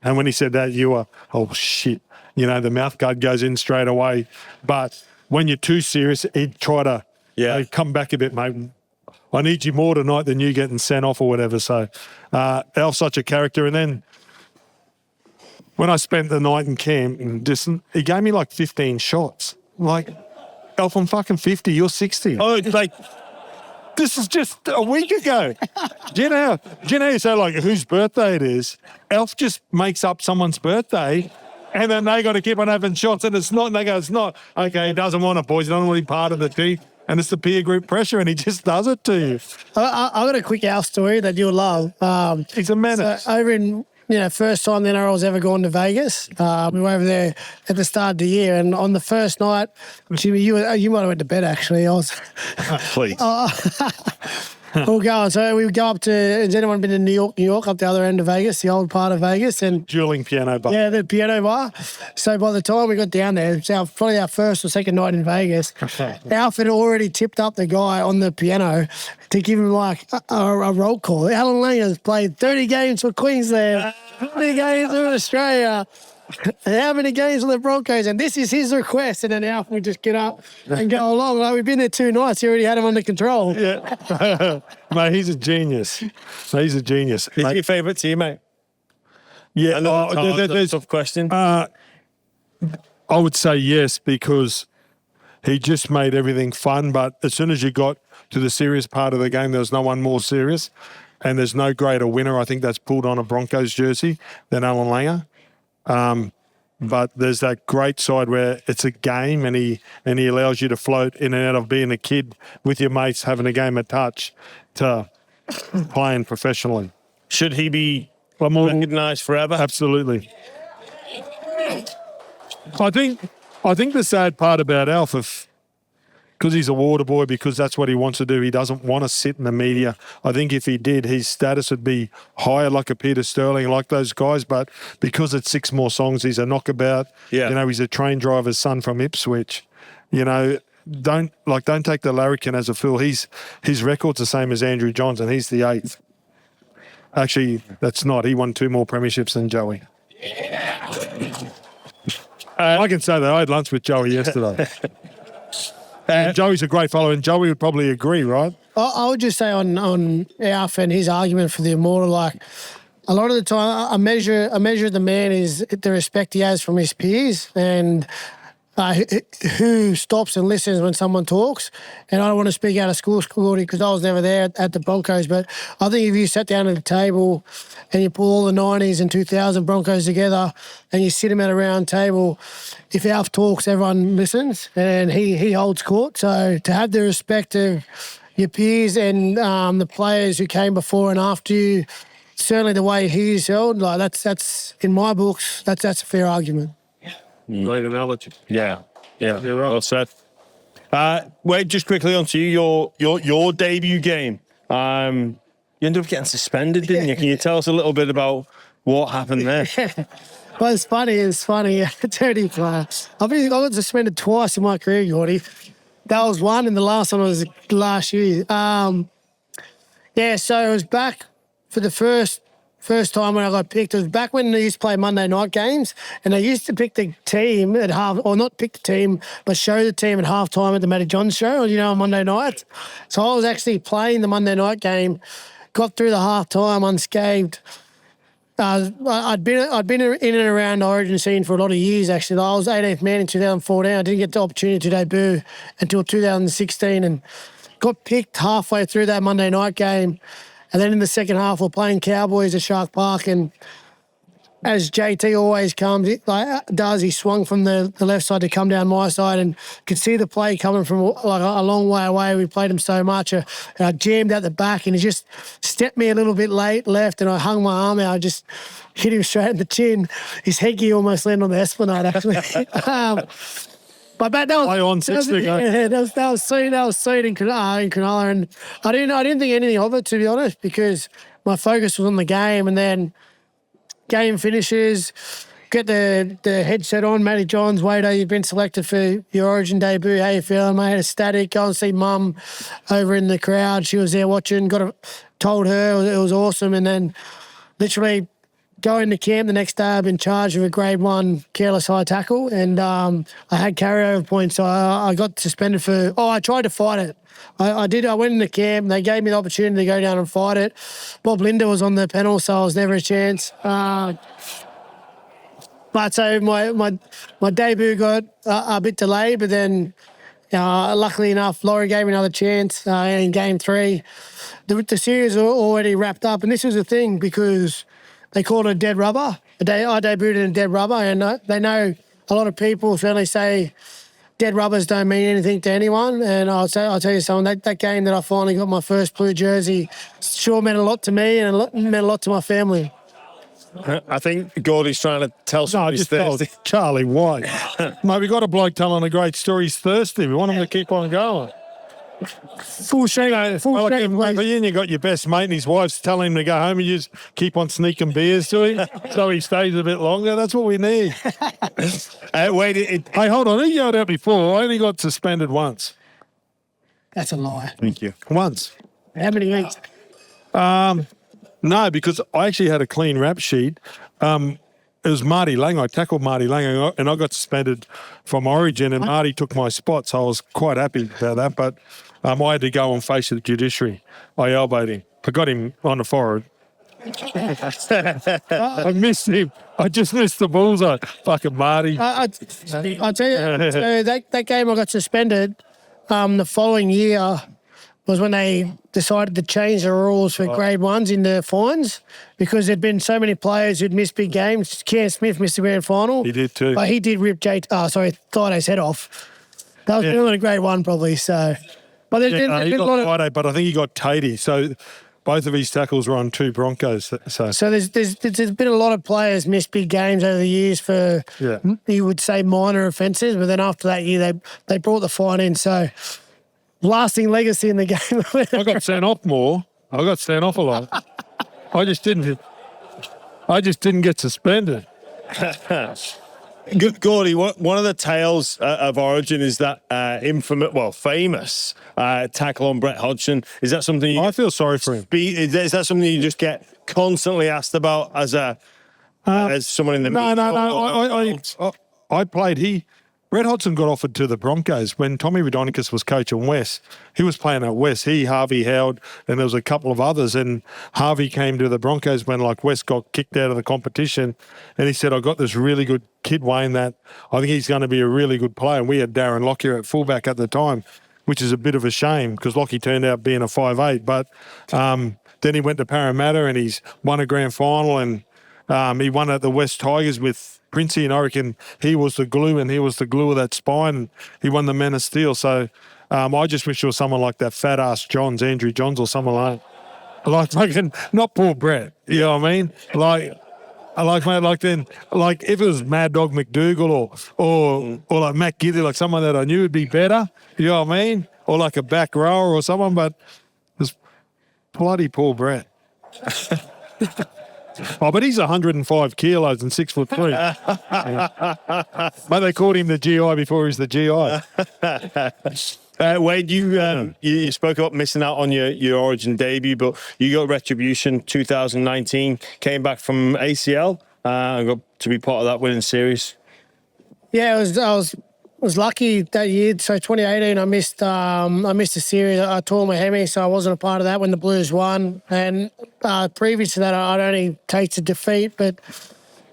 And when he said that, you were, oh shit, you know, the mouth guard goes in straight away. But when you're too serious, he'd try to come back a bit, mate. "I need you more tonight than you getting sent off," or whatever. So Alf's such a character. And then when I spent the night in camp, he gave me like 15 shots. Like, Alf, I'm fucking 50, you're 60. Oh, it's like, this is just a week ago. Do you know you say, like, whose birthday it is? Alf just makes up someone's birthday, and then they got to keep on having shots, and it's not, and they go, "It's not." Okay, he doesn't want it, boys. He doesn't want to be part of the team. And it's the peer group pressure, and he just does it to you. I got a quick Alf story that you'll love. He's a menace. So over in, first time the NRL's ever gone to Vegas. We were over there at the start of the year, and on the first night, Jimmy, you might have went to bed actually. I was. Please. We'll go. So we go up to. Has anyone been to New York, up the other end of Vegas, the old part of Vegas, and dueling piano bar. Yeah, the piano bar. So by the time we got down there, it's probably our first or second night in Vegas. Alf had already tipped up the guy on the piano to give him like a roll call. Alfie Langer's played 30 games for Queensland, 30 games for Australia. How many games on the Broncos? And this is his request. And then Alf would just get up and go along. Like, we've been there 2 nights. He already had him under control. Yeah. Mate, he's a genius. He's a genius. Is he your favourite teammate? Yeah. That's a tough question. I would say yes, because he just made everything fun. But as soon as you got to the serious part of the game, there was no one more serious. And there's no greater winner, I think, that's pulled on a Broncos jersey than Alfie Langer. But there's that great side where it's a game, and he allows you to float in and out of being a kid with your mates, having a game of touch, to playing professionally. Should he be recognised forever? Absolutely. I think the sad part about Alf, because he's a water boy, because that's what he wants to do, he doesn't want to sit in the media. I think if he did, his status would be higher, like a Peter Sterling, like those guys. But because it's 6 more songs, he's a knockabout. Yeah. You know, he's a train driver's son from Ipswich. You know, don't take the larrikin as a fool. His record's the same as Andrew Johns, and he's the 8th. Actually, that's not. He won 2 more premierships than Joey. I can say that. I had lunch with Joey yesterday. And Joey's a great fellow, and Joey would probably agree, right? I would just say on Alf and his argument for the immortal, like, a lot of the time, a measure of the man is the respect he has from his peers. And who stops and listens when someone talks. And I don't want to speak out of school because I was never there at the Broncos, but I think if you sat down at a table and you pull all the 90s and 2000 Broncos together and you sit them at a round table, if Alf talks, everyone listens, and he holds court. So to have the respect of your peers and the players who came before and after you, certainly the way he's held, like that's in my books, that's a fair argument. Great analogy. Yeah. You're right. Well said. Wade, just quickly onto you, your debut game. You ended up getting suspended, didn't you? Can you tell us a little bit about what happened there? Well, it's funny. Dirty player. I got suspended twice in my career, Gordy. That was one, and the last one was last year. So I was back for the first time when I got picked. It was back when they used to play Monday night games, and they used to pick the team at or not pick the team, but show the team at halftime at the Matty Johns show, on Monday night. So I was actually playing the Monday night game, got through the halftime unscathed. I'd been in and around the Origin scene for a lot of years, actually. I was 18th man in 2014. I didn't get the opportunity to debut until 2016 and got picked halfway through that Monday night game. And then in the second half, we're playing Cowboys at Shark Park, and as JT always comes, he swung from the left side to come down my side, and could see the play coming from like a long way away. We played him so much, and I jammed out the back, and he just stepped me a little bit left, and I hung my arm out. I just hit him straight in the chin. His headgear almost landed on the Esplanade, actually. But that was that was seen in Cronulla, and I didn't think anything of it, to be honest, because my focus was on the game. And then game finishes, get the headset on. Matty Johns, Wade, you've been selected for your Origin debut. How you feeling, mate? Ecstatic. Go and see Mum over in the crowd. She was there watching. Told her it was awesome, and then literally going to camp the next day, I've been charged with a grade 1 careless high tackle, and I had carryover points, so I got suspended for. I tried to fight it. I did. I went into camp, and they gave me the opportunity to go down and fight it. Bob Linder was on the panel, so I was never a chance. But so my debut got a bit delayed, but then luckily enough, Laurie gave me another chance in game 3. The series were already wrapped up, and this was the thing because they called it a dead rubber. I debuted in a dead rubber, and they know a lot of people certainly say dead rubbers don't mean anything to anyone. And I'll tell you something, that game that I finally got my first blue jersey sure meant a lot to me and meant a lot to my family. I think Gordy's trying to tell somebody he's thirsty. Charlie White. Mate, we got a bloke telling a great story. He's thirsty. We want him to keep on going. Full shake. But you got your best mate and his wife's telling him to go home and you just keep on sneaking beers to him so he stays a bit longer. That's what we need. Wait, hey, hold on. He yelled out before. I only got suspended once. That's a lie. Thank you. Once. How many weeks? No, because I actually had a clean rap sheet. It was Marty Langer. I tackled Marty Langer and I got suspended from Origin, and Marty took my spot, so I was quite happy about that. But I had to go and face the judiciary. I elbowed him. I got him on the forehead. I missed him. I just missed the bullseye. Fucking Marty. I tell you, so that game I got suspended the following year was when they decided to change the rules for grade 1s in the fines because there'd been so many players who'd missed big games. Cam Smith missed the grand final. He did too. But he did rip Thaida's head off. That was doing a grade 1 probably, so. But there's been he a got lot of... Friday, but I think he got Tatey. So both of his tackles were on 2 Broncos. So there's been a lot of players miss big games over the years for, you would say, minor offences, but then after that year they brought the fine in, so... lasting legacy in the game. I got sent off more. I got sent off a lot. I just didn't get suspended. Gordy, one of the tales of Origin is that famous tackle on Brett Hodgson. Is that something I feel sorry for him. Is that something you just get constantly asked about as someone in the No. I played. Red Hodson got offered to the Broncos when Tommy Radonicus was coaching West. He was playing at West. He, Harvey, Howard, and there was a couple of others. And Harvey came to the Broncos when like West got kicked out of the competition. And he said, I got this really good kid, Wayne, that I think he's going to be a really good player. And we had Darren Lockyer at fullback at the time, which is a bit of a shame because Lockie turned out being a 5'8". But then he went to Parramatta and he's won a grand final and he won at the West Tigers with Princey, and I reckon he was the glue and he was the glue of that spine and he won the Men of Steel. So I just wish it was someone like that fat-ass Johns, Andrew Johns or someone like fucking, not Paul Brett, you know what I mean? Like if it was Mad Dog McDougall or like Matt Gidley, like someone that I knew would be better, you know what I mean? Or like a back rower or someone, but it's bloody Paul Brett. Oh, but he's 105 kilos and 6'3". But they called him the GI before he was the GI. Wade, you spoke about missing out on your Origin debut, but you got Retribution 2019, came back from ACL and got to be part of that winning series. Yeah, I was lucky that year. So 2018, I missed the series. I tore my hammy, so I wasn't a part of that when the Blues won. And previous to that, I'd only tasted defeat. But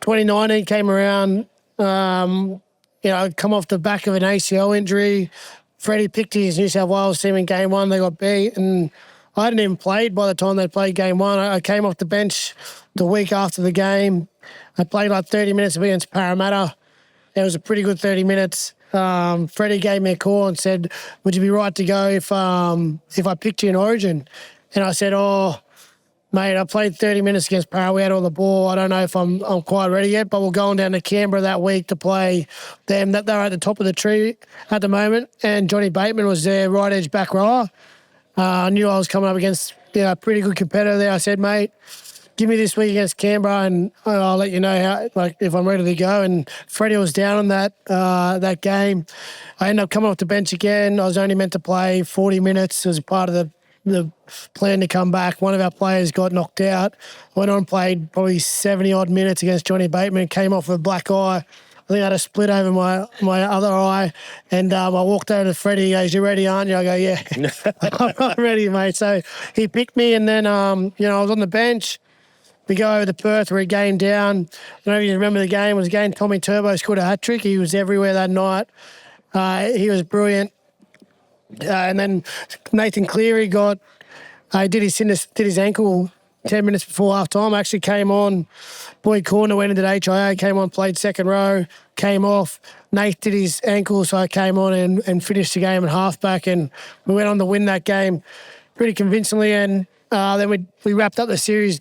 2019 came around. I'd come off the back of an ACL injury. Freddie picked his New South Wales team in game one. They got beat, and I hadn't even played by the time they played game one. I came off the bench the week after the game. I played like 30 minutes against Parramatta. It was a pretty good 30 minutes. Freddie gave me a call and said, would you be right to go if I picked you in Origin? And I said, oh, mate, I played 30 minutes against Para. We had all the ball. I don't know if I'm quite ready yet, but we're going down to Canberra that week to play them. They're at the top of the tree at the moment, and Johnny Bateman was their right edge back rower. I knew I was coming up against a pretty good competitor there. I said, mate, give me this week against Canberra and I'll let you know if I'm ready to go. And Freddie was down on that game. I ended up coming off the bench again. I was only meant to play 40 minutes as part of the plan to come back. One of our players got knocked out. I went on and played probably 70-odd minutes against Johnny Bateman and came off with a black eye. I think I had a split over my other eye. And I walked over to Freddie. He goes, you ready, aren't you? I go, yeah. I'm ready, mate. So he picked me and then, I was on the bench. We go over to Perth, we're a game down. I don't know if you remember the game. It was a game Tommy Turbo scored a hat-trick. He was everywhere that night. He was brilliant. And then Nathan Cleary did his ankle 10 minutes before half-time. Actually came on. Boyd Corner went into the HIA, came on, played second row, came off. Nate did his ankle, so I came on and finished the game at halfback. And we went on to win that game pretty convincingly. And then we wrapped up the series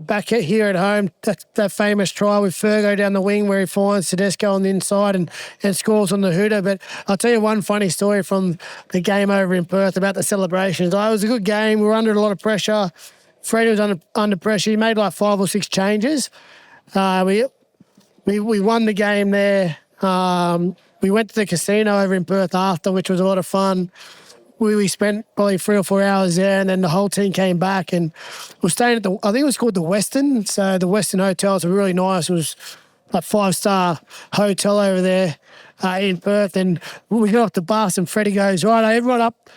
back here at home, that famous try with Fergo down the wing where he finds Tedesco on the inside and scores on the hooter. But I'll tell you one funny story from the game over in Perth about the celebrations. It was a good game. We were under a lot of pressure. Freddie was under pressure. He made like 5 or 6 changes. We won the game there. We went to the casino over in Perth after, which was a lot of fun. We spent probably 3 or 4 hours there, and then the whole team came back and we're staying at I think it was called the Westin. So the Westin Hotel is really nice. It was a 5-star hotel over there in Perth. And we got off the bus and Freddie goes, right, everyone up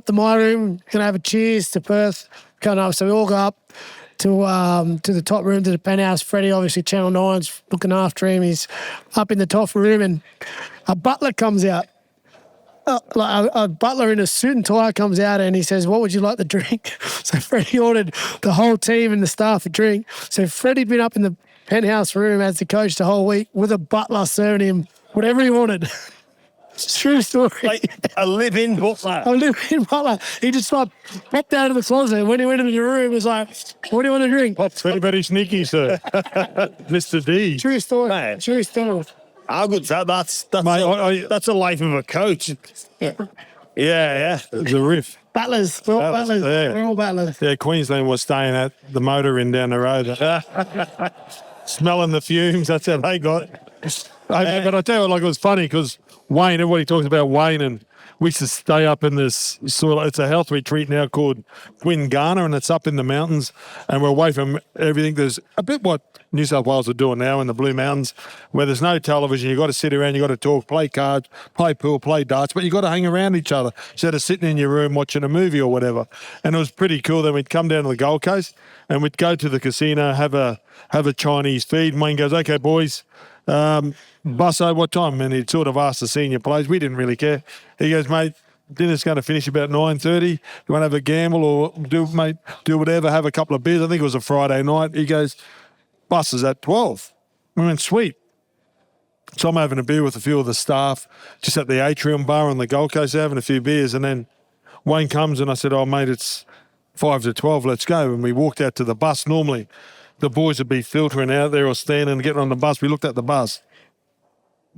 to my room, gonna have a cheers to Perth. So we all go up to the top room, to the penthouse. Freddie, obviously Channel 9's looking after him. He's up in the top room and a butler comes out. A butler in a suit and tie comes out and he says, what would you like to drink? So Freddie ordered the whole team and the staff a drink. So Freddie'd been up in the penthouse room as the coach the whole week with a butler serving him whatever he wanted. True story. Like a live-in butler. A live-in butler. He just popped out of the closet. When he went into the room, he was like, what do you want to drink? That's very, very sneaky, sir. Mr. D. True story. Man. True story. How good's that? That's Mate, that's a life of a coach. Yeah. It's a riff. Butlers. We're all butlers. Yeah. We're all butlers. Yeah, Queensland was staying at the motor inn down the road. Smelling the fumes, that's how they got. But I tell you, it was funny because Wayne, everybody talks about Wayne, and we used to stay up in this sort of, it's a health retreat now called Queensland, and it's up in the mountains, and we're away from everything. There's a bit what New South Wales are doing now in the Blue Mountains, where there's no television. You got to sit around, you got to talk, play cards, play pool, play darts, but you got to hang around each other instead of sitting in your room watching a movie or whatever. And it was pretty cool. Then we'd come down to the Gold Coast and we'd go to the casino, have a Chinese feed. And Wayne goes, "Okay, boys, Busso, what time?" And he'd sort of ask the senior players. We didn't really care. He goes, "Mate, dinner's going to finish about 9:30. You want to have a gamble or do whatever, have a couple of beers?" I think it was a Friday night. He goes, "Bus is at 12. We went, "Sweet." So I'm having a beer with a few of the staff just at the Atrium Bar on the Gold Coast, having a few beers. And then Wayne comes and I said, "Oh, mate, it's 5 to 12, let's go." And we walked out to the bus. Normally, the boys would be filtering out there or standing and getting on the bus. We looked at the bus.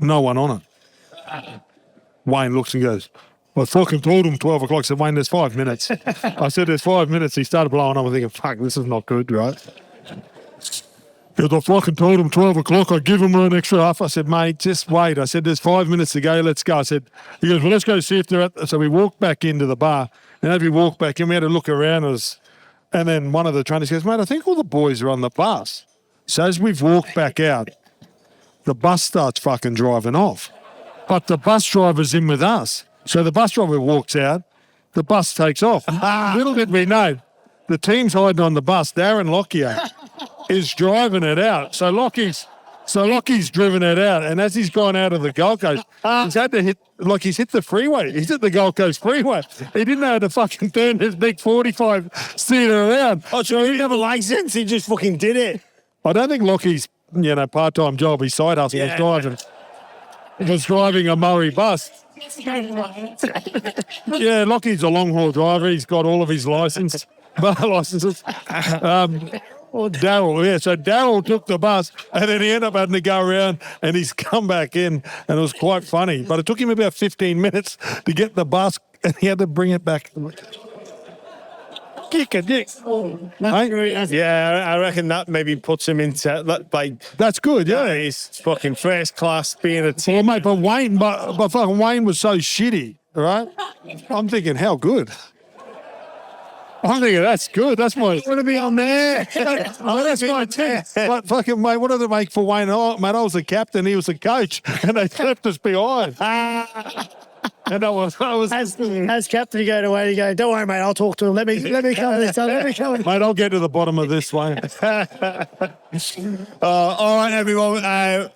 No one on it. Wayne looks and goes, "I fucking told him 12 o'clock. I said, "Wayne, there's 5 minutes." I said, "There's 5 minutes. He started blowing up. I'm thinking, fuck, this is not good, right? Because I fucking told him 12 o'clock, I'd give him an extra half. I said, "Mate, just wait." I said, "There's 5 minutes to go. Let's go." I said, he goes, "Well, let's go see if they're at." So we walked back into the bar. And as we walked back in, we had to look around us. And then one of the trainers goes, "Mate, I think all the boys are on the bus." So as we've walked back out, the bus starts fucking driving off. But the bus driver's in with us. So the bus driver walks out, the bus takes off. Little did we know, the team's hiding on the bus. Darren Lockyer is driving it out. So Lockie's driven it out. And as he's gone out of the Gold Coast, he's had to he's hit the freeway. He's hit the Gold Coast freeway. He didn't know how to fucking turn his big 45 seater around. Oh, so he didn't have a license? He just fucking did it. I don't think Lockie's, part-time job, his side hustle was driving a Murray bus. Yeah, Lockie's a long-haul driver. He's got all of his licenses. Daryl, so Daryl took the bus and then he ended up having to go around and he's come back in and it was quite funny. But it took him about 15 minutes to get the bus and he had to bring it back. Kick a dick. Yeah, I reckon that maybe puts him into, like... That's good, yeah. He's fucking first class being a team. Well, mate, but fucking Wayne was so shitty, right? I'm thinking, how good? I'm thinking, that's good. That's my... I want to be on there. That's my team. But fucking, mate, what did it make for Wayne? Oh, mate, I was the captain, he was the coach, and they left us behind. And I was As captain, you go to Wayne, you go, "Don't worry, mate, I'll talk to him. Let me cover this. Let me cover it." Mate, I'll get to the bottom of this, Wayne. All right, everyone.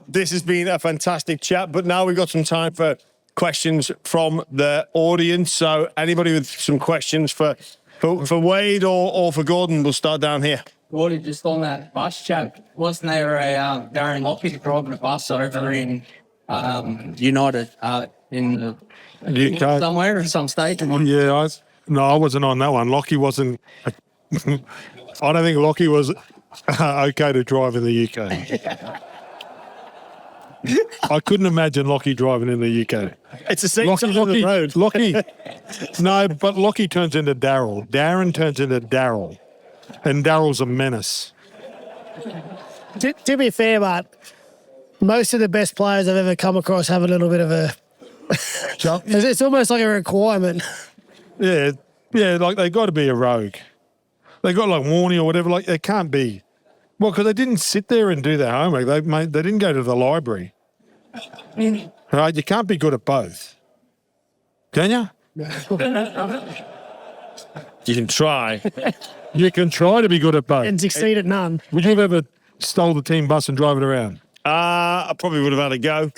This has been a fantastic chat, but now we've got some time for questions from the audience. So anybody with some questions for Wade or for Gordon, we'll start down here. Gordon, just on that bus chat, wasn't there a Darren Lockyer driving a bus over in United in the UK somewhere at some stage? Yeah, I wasn't on that one. Lockie wasn't. I don't think Lockie was okay to drive in the UK. I couldn't imagine Lockie driving in the UK. It's the same side of the road. Lockie, no, but Lockie turns into Daryl. Darren turns into Daryl. And Daryl's a menace. To be fair, mate, most of the best players I've ever come across have a little bit of a... It's almost like a requirement. Yeah, like they got to be a rogue. They got like Warney or whatever. Like they can't be. Well, because they didn't sit there and do their homework. They didn't go to the library. Right? You can't be good at both. Can you? You can try. You can try to be good at both. And succeed at none. Would you have ever stole the team bus and drive it around? I probably would have had a go.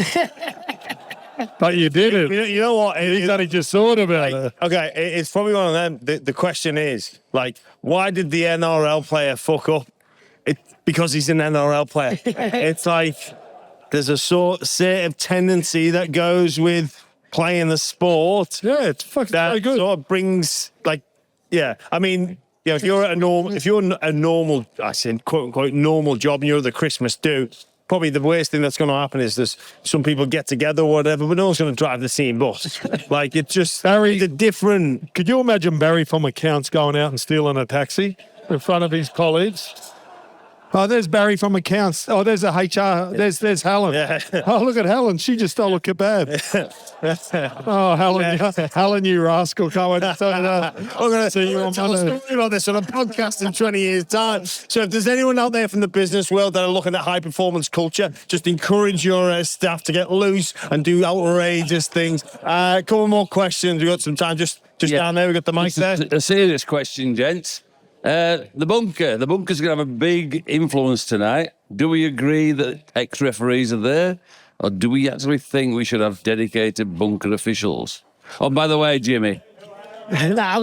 But you did it. You know what? He's only just thought about it. Okay, it's probably one of them. The question is, like, why did the NRL player fuck up? Because he's an NRL player. It's like there's a sort of tendency that goes with playing the sport. Yeah, it's fucking that so good. sort of brings, like, yeah. I mean, if you're a normal, I say quote unquote normal job, and you're the Christmas do, probably the worst thing that's going to happen is there's some people get together or whatever, but no one's going to drive the same bus. Like, it's just the different. Could you imagine Barry from accounts going out and stealing a taxi in front of his colleagues? Oh, there's Barry from accounts. Oh, there's a HR. There's Helen. Yeah. Oh, look at Helen. She just stole a kebab. Oh, Helen, you rascal. Come on. I'm going to see you on tell a Monday. story about this on a podcast in 20 years' time. So if there's anyone out there from the business world that are looking at high-performance culture, just encourage your staff to get loose and do outrageous things. A couple more questions. We've got some time. Just down there. We've got the mic there. A serious question, gents. The bunker's going to have a big influence tonight. Do we agree that ex-referees are there, or do we actually think we should have dedicated bunker officials? Oh, by the way, Jimmy, I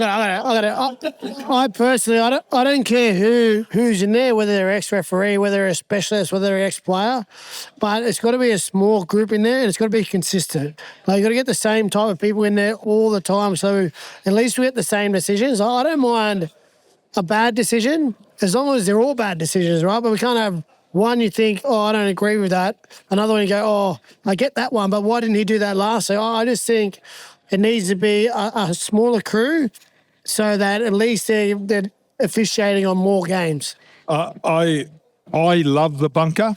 personally, I don't care who's in there, whether they're ex-referee, whether they're a specialist, whether they're ex-player, but it's got to be a small group in there and it's got to be consistent. Like, you got to get the same type of people in there all the time, so at least we get the same decisions. I don't mind a bad decision as long as they're all bad decisions, right? But we can't have one you think, oh, I don't agree with that. Another one you go, oh, I get that one, but why didn't he do that last? So I just think it needs to be a smaller crew so that at least they're officiating on more games. I love the bunker.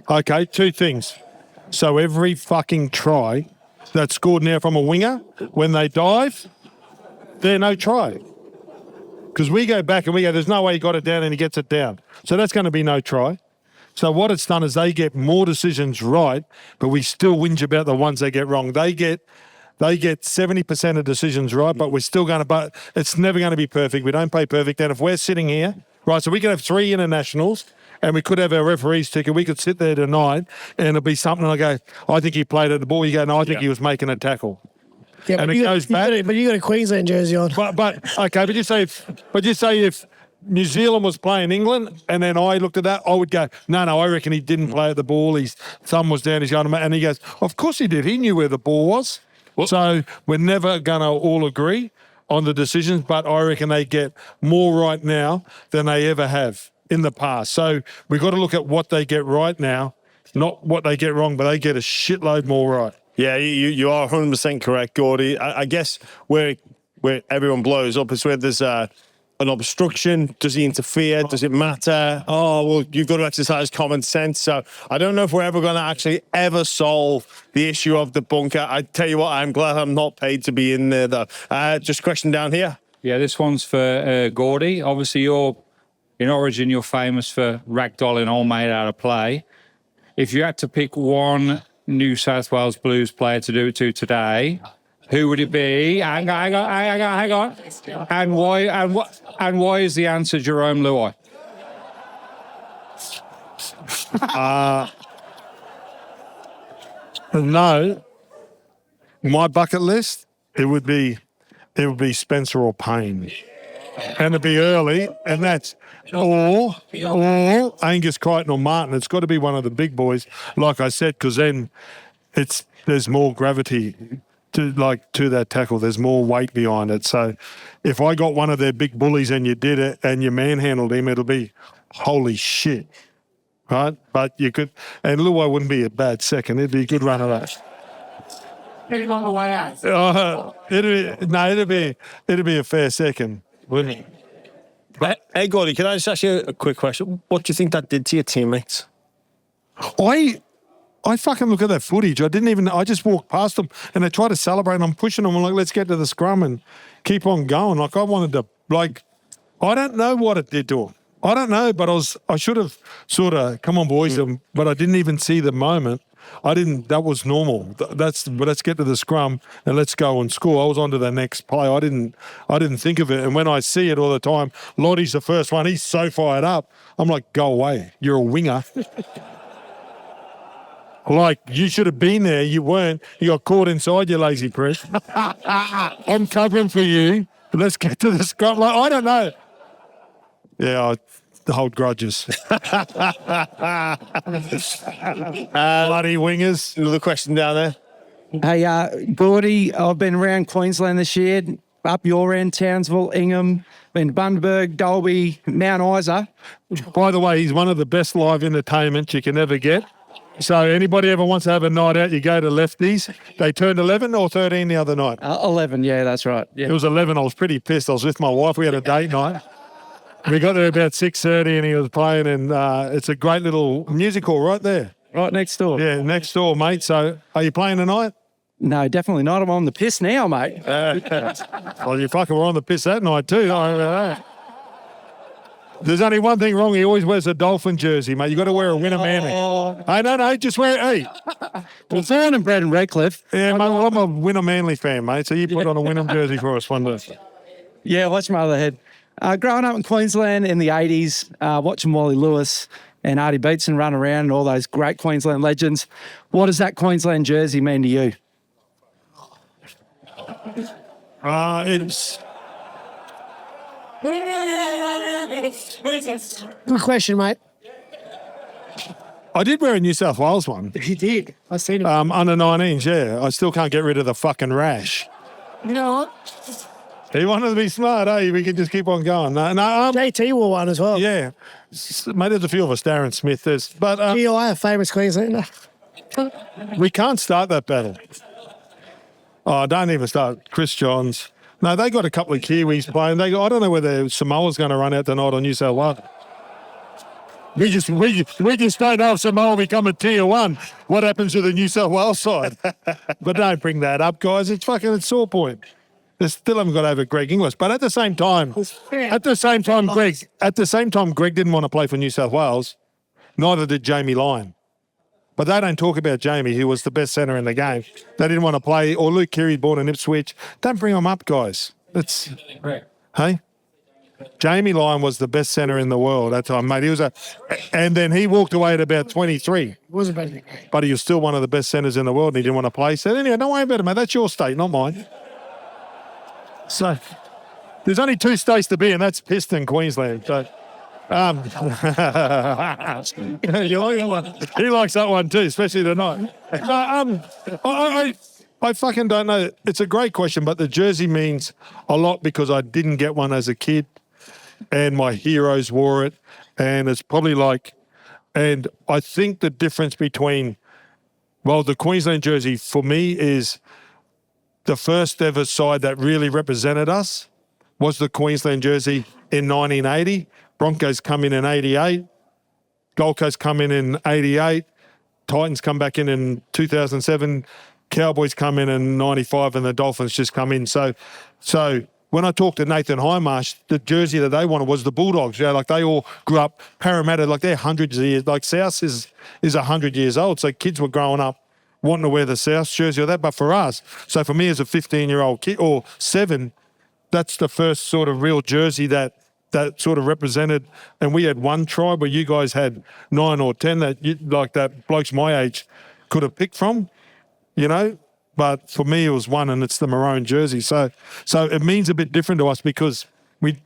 Okay, two things. So every fucking try that's scored now from a winger, when they dive, they're no try. Because we go back and we go, there's no way he got it down and he gets it down. So that's going to be no try. So what it's done is they get more decisions right, but we still whinge about the ones they get wrong. They get 70% of decisions right, but we're still going to, but it's never going to be perfect. We don't play perfect. And if we're sitting here, right, so we could have 3 internationals and we could have our referee's ticket. We could sit there tonight and it'll be something I go, I think he played at the ball. You go, no, I think he was making a tackle. Yeah, and but it goes back. But you got a Queensland jersey on. But okay, but you say if New Zealand was playing England and then I looked at that, I would go, no, I reckon he didn't play at the ball. His thumb was down his arm, and he goes, of course he did. He knew where the ball was. So we're never going to all agree on the decisions, but I reckon they get more right now than they ever have in the past. So we've got to look at what they get right now, not what they get wrong, but they get a shitload more right. Yeah, you are 100% correct, Gordy. I guess where everyone blows up is where there's an obstruction. Does he interfere? Does it matter? Oh, well, you've got to exercise common sense. So I don't know if we're ever going to actually ever solve the issue of the bunker. I tell you what, I'm glad I'm not paid to be in there, though. Just a question down here. Yeah, this one's for Gordy. Obviously, in Origin, you're famous for ragdolling all made out of play. If you had to pick one New South Wales Blues player to do it to today, who would it be? Hang on. And why? And why is the answer Jerome Luai? No, my bucket list it would be Spencer or Payne, and it'd be early, and that's or Angus Crichton or Martin. It's got to be one of the big boys, like I said, because then there's more gravity to that tackle. There's more weight behind it. So if I got one of their big bullies and you did it and you manhandled him, it'll be holy shit, right? But you could, and Luai wouldn't be a bad second. It'd be a good run of that. He's on the way out. It'd be a fair second, wouldn't it? Hey, Gordy, can I just ask you a quick question? What do you think that did to your teammates? I fucking look at that footage. I just walked past them and they tried to celebrate and I'm pushing them. I'm like, let's get to the scrum and keep on going. Like I wanted to, I don't know what it did to them. I don't know, but I should have sort of, come on boys, but I didn't even see the moment. That was normal. But let's get to the scrum and let's go and score. I was on to the next play. I didn't think of it. And when I see it all the time, Lottie's the first one. He's so fired up. I'm like, go away. You're a winger. Like, you should have been there. You weren't. You got caught inside, you lazy prick. I'm covering for you. Let's get to the scrum. Like, I don't know. Yeah, I hold grudges. Bloody wingers. Another question down there. Hey, Gordy, I've been around Queensland this year, up your end, Townsville, Ingham, been Bundaberg, Dalby, Mount Isa. By the way, he's one of the best live entertainments you can ever get. So anybody ever wants to have a night out, you go to Lefties. They turned 11 or 13 the other night. 11, yeah, that's right. Yeah. It was 11. I was pretty pissed. I was with my wife. We had a date night. We got there about 6:30 and he was playing, and it's a great little music hall right there. Right next door. Yeah, next door, mate. So are you playing tonight? No, definitely not. I'm on the piss now, mate. Well, you fucking were on the piss that night too. I remember that. There's only one thing wrong. He always wears a Dolphin jersey, mate. You got to wear a Winner Manly. Hey, no, just wear it. Hey, Well, born and bred in Redcliffe. yeah, mate, well, I'm a Winner Manly fan, mate. So you put on a Winner jersey for us one day. Yeah, watch my other head. Growing up in Queensland in the 80s, watching Wally Lewis and Artie Beetson run around and all those great Queensland legends, what does that Queensland jersey mean to you? It's Good question, mate. I did wear a New South Wales one. He did. I seen him. Under 19s, yeah. I still can't get rid of the fucking rash. You know what? He wanted to be smart, eh? We could just keep on going. No, JT wore one as well. yeah. Mate, there's a few of us, Darren Smith. But PI, a famous Queenslander. we can't start that battle. Oh, don't even start. Chris Johns. No, they got a couple of Kiwis playing. I don't know whether Samoa's going to run out tonight or New South Wales. We just don't know if Samoa become a tier one. What happens to the New South Wales side? But don't bring that up, guys. It's sore point. They still haven't got over Greg Inglis. But at the same time, Greg didn't want to play for New South Wales. Neither did Jamie Lyon. But they don't talk about Jamie, who was the best centre in the game. They didn't want to play. Or Luke Keary, born in Ipswich. Don't bring them up, guys. Hey? Jamie Lyon was the best centre in the world at that time, mate. And then he walked away at about 23. Wasn't bad. But he was still one of the best centres in the world and he didn't want to play. So anyway, don't worry about it, mate. That's your state, not mine. So there's only two states to be, and that's pissed in Queensland. So you like that one? He likes that one too, especially tonight. I fucking don't know. It's a great question, but the jersey means a lot because I didn't get one as a kid, and my heroes wore it, and it's probably like, and I think the difference between, well, the Queensland jersey for me is the first ever side that really represented us was the Queensland jersey in 1980. Broncos come in 88. Gold Coast come in 88. Titans come back in 2007. Cowboys come in 95 and the Dolphins just come in. So when I talked to Nathan Highmarsh, the jersey that they wanted was the Bulldogs. Yeah, like they all grew up Parramatta, like they're hundreds of years. Like South is 100 years old. So kids were growing up wanting to wear the South jersey or that. But for us, so for me as a 15-year-old kid or 7, that's the first sort of real jersey that sort of represented. And we had one tribe where you guys had 9 or 10 that blokes my age could have picked from, you know. But for me, it was one, and it's the maroon jersey. So it means a bit different to us because we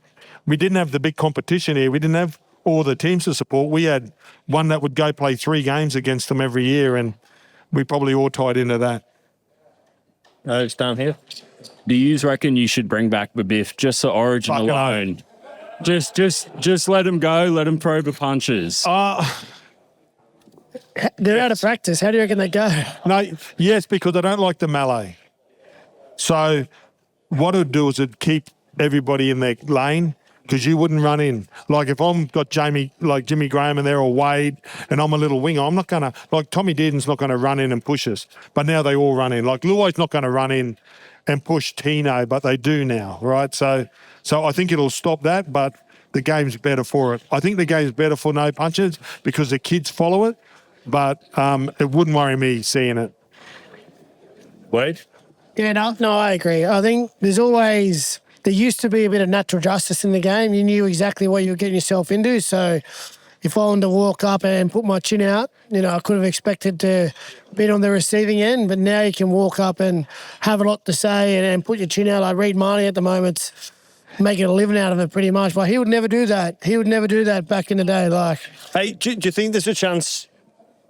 didn't have the big competition here. We didn't have all the teams to support. We had one that would go play 3 games against them every year, and we probably all tied into that. It's down here. Do you reckon you should bring back the Biff just for Origin Fuck alone? Just let him go. Let him throw the punches. They're out of practice. How do you reckon they go? No, yes, because I don't like the melee. So what it'd do is it'd keep everybody in their lane because you wouldn't run in. Like if I'm got Jimmy Graham and they're all Wade and I'm a little winger, I'm not going to, like Tommy Dearden's not going to run in and push us. But now they all run in. Like Luai's not going to run in and push Tino, but they do now, right? So I think it'll stop that, but the game's better for it. I think the game's better for no punches because the kids follow it. But it wouldn't worry me seeing it. Wade? Yeah, no, I agree. I think there used to be a bit of natural justice in the game. You knew exactly what you were getting yourself into. So if I wanted to walk up and put my chin out, I could have expected to be on the receiving end. But now you can walk up and have a lot to say and put your chin out. Like Reid Marnie at the moment, making a living out of it pretty much. But he would never do that. He would never do that back in the day. Like, Hey, do you think there's a chance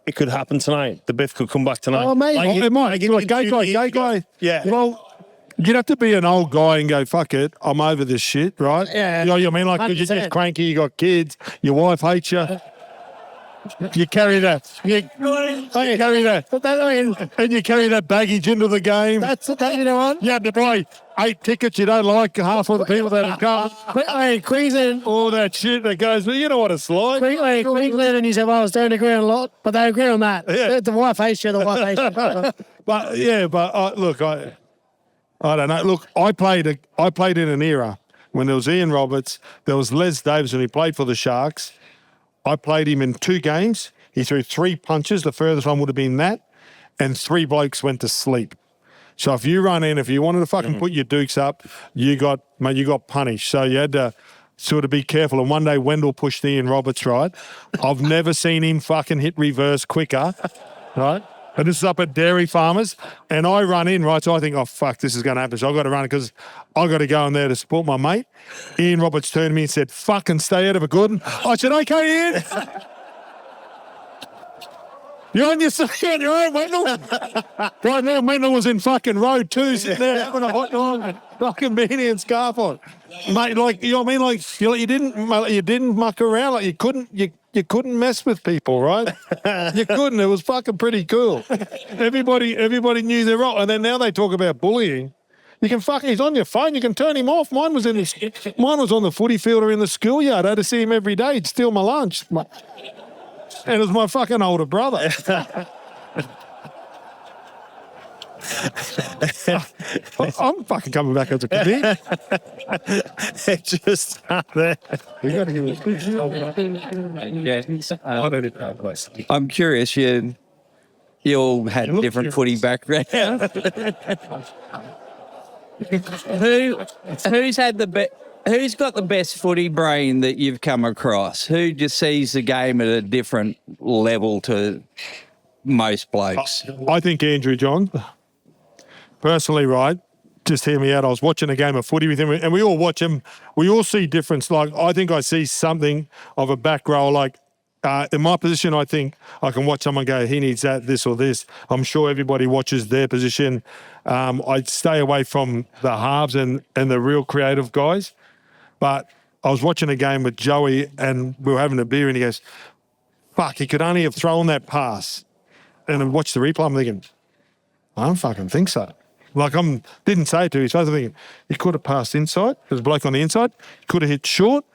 it could happen tonight? The Biff could come back tonight. Oh, mate. It might. Like, gay guy. Yeah. Well, you'd have to be an old guy and go, fuck it, I'm over this shit, right? Yeah. You know what I mean? Like, 'cause you're just 100%. cranky, you got kids, your wife hates you. You carry that. You carry that. And you carry that baggage into the game. you know what? You had to play 8 tickets you don't like, half of the people that have come. Hey, Queensland, All that shit that goes, well, you know what it's like. Queensland and New South Wales don't agree on a lot, but they agree on that. Yeah. The wife hates you, the wife hates you. But yeah, look, I don't know. Look, I played in an era when there was Ian Roberts, there was Les Davidson who played for the Sharks. I played him in 2 games. He threw 3 punches. The furthest one would have been that, and 3 blokes went to sleep. So if you run in, if you wanted to fucking put your dukes up, you got punished. So you had to sort of be careful. And one day Wendell pushed Ian Roberts, right? I've never seen him fucking hit reverse quicker, right? And this is up at Dairy Farmers. And I run in, right? So I think, oh, fuck, this is going to happen. So I've got to run because I've got to go in there to support my mate. Ian Roberts turned to me and said, fucking stay out of it, Gordon. I said, okay, Ian. You're on your own, Wendell. Right now, Wendell was in fucking road 2, sitting there having a hot dog, fucking beanie and scarf on. Mate, like, you know what I mean? Like, you didn't muck around. Like, you couldn't mess with people, right? You couldn't. It was fucking pretty cool. Everybody knew their role. And then now they talk about bullying. You can he's on your phone. You can turn him off. Mine was on the footy field or in the schoolyard. I had to see him every day. He'd steal my lunch. And it was my fucking older brother. I'm fucking coming back as a cadet. It's just not there. You got to give it. I'm curious. You all had different footy backgrounds. Who's had the best? Who's got the best footy brain that you've come across? Who just sees the game at a different level to most blokes? I think Andrew John. Personally, right, just hear me out. I was watching a game of footy with him, and we all watch him. We all see difference. Like, I think I see something of a back row. Like, in my position, I think I can watch someone go, he needs that, this or this. I'm sure everybody watches their position. I'd stay away from the halves and the real creative guys. But I was watching a game with Joey and we were having a beer and he goes, fuck, he could only have thrown that pass. And I watched the replay, I'm thinking, I don't fucking think so. Like, didn't say it to his face, I'm thinking, he could have passed inside. There's a bloke on the inside. Could have hit short.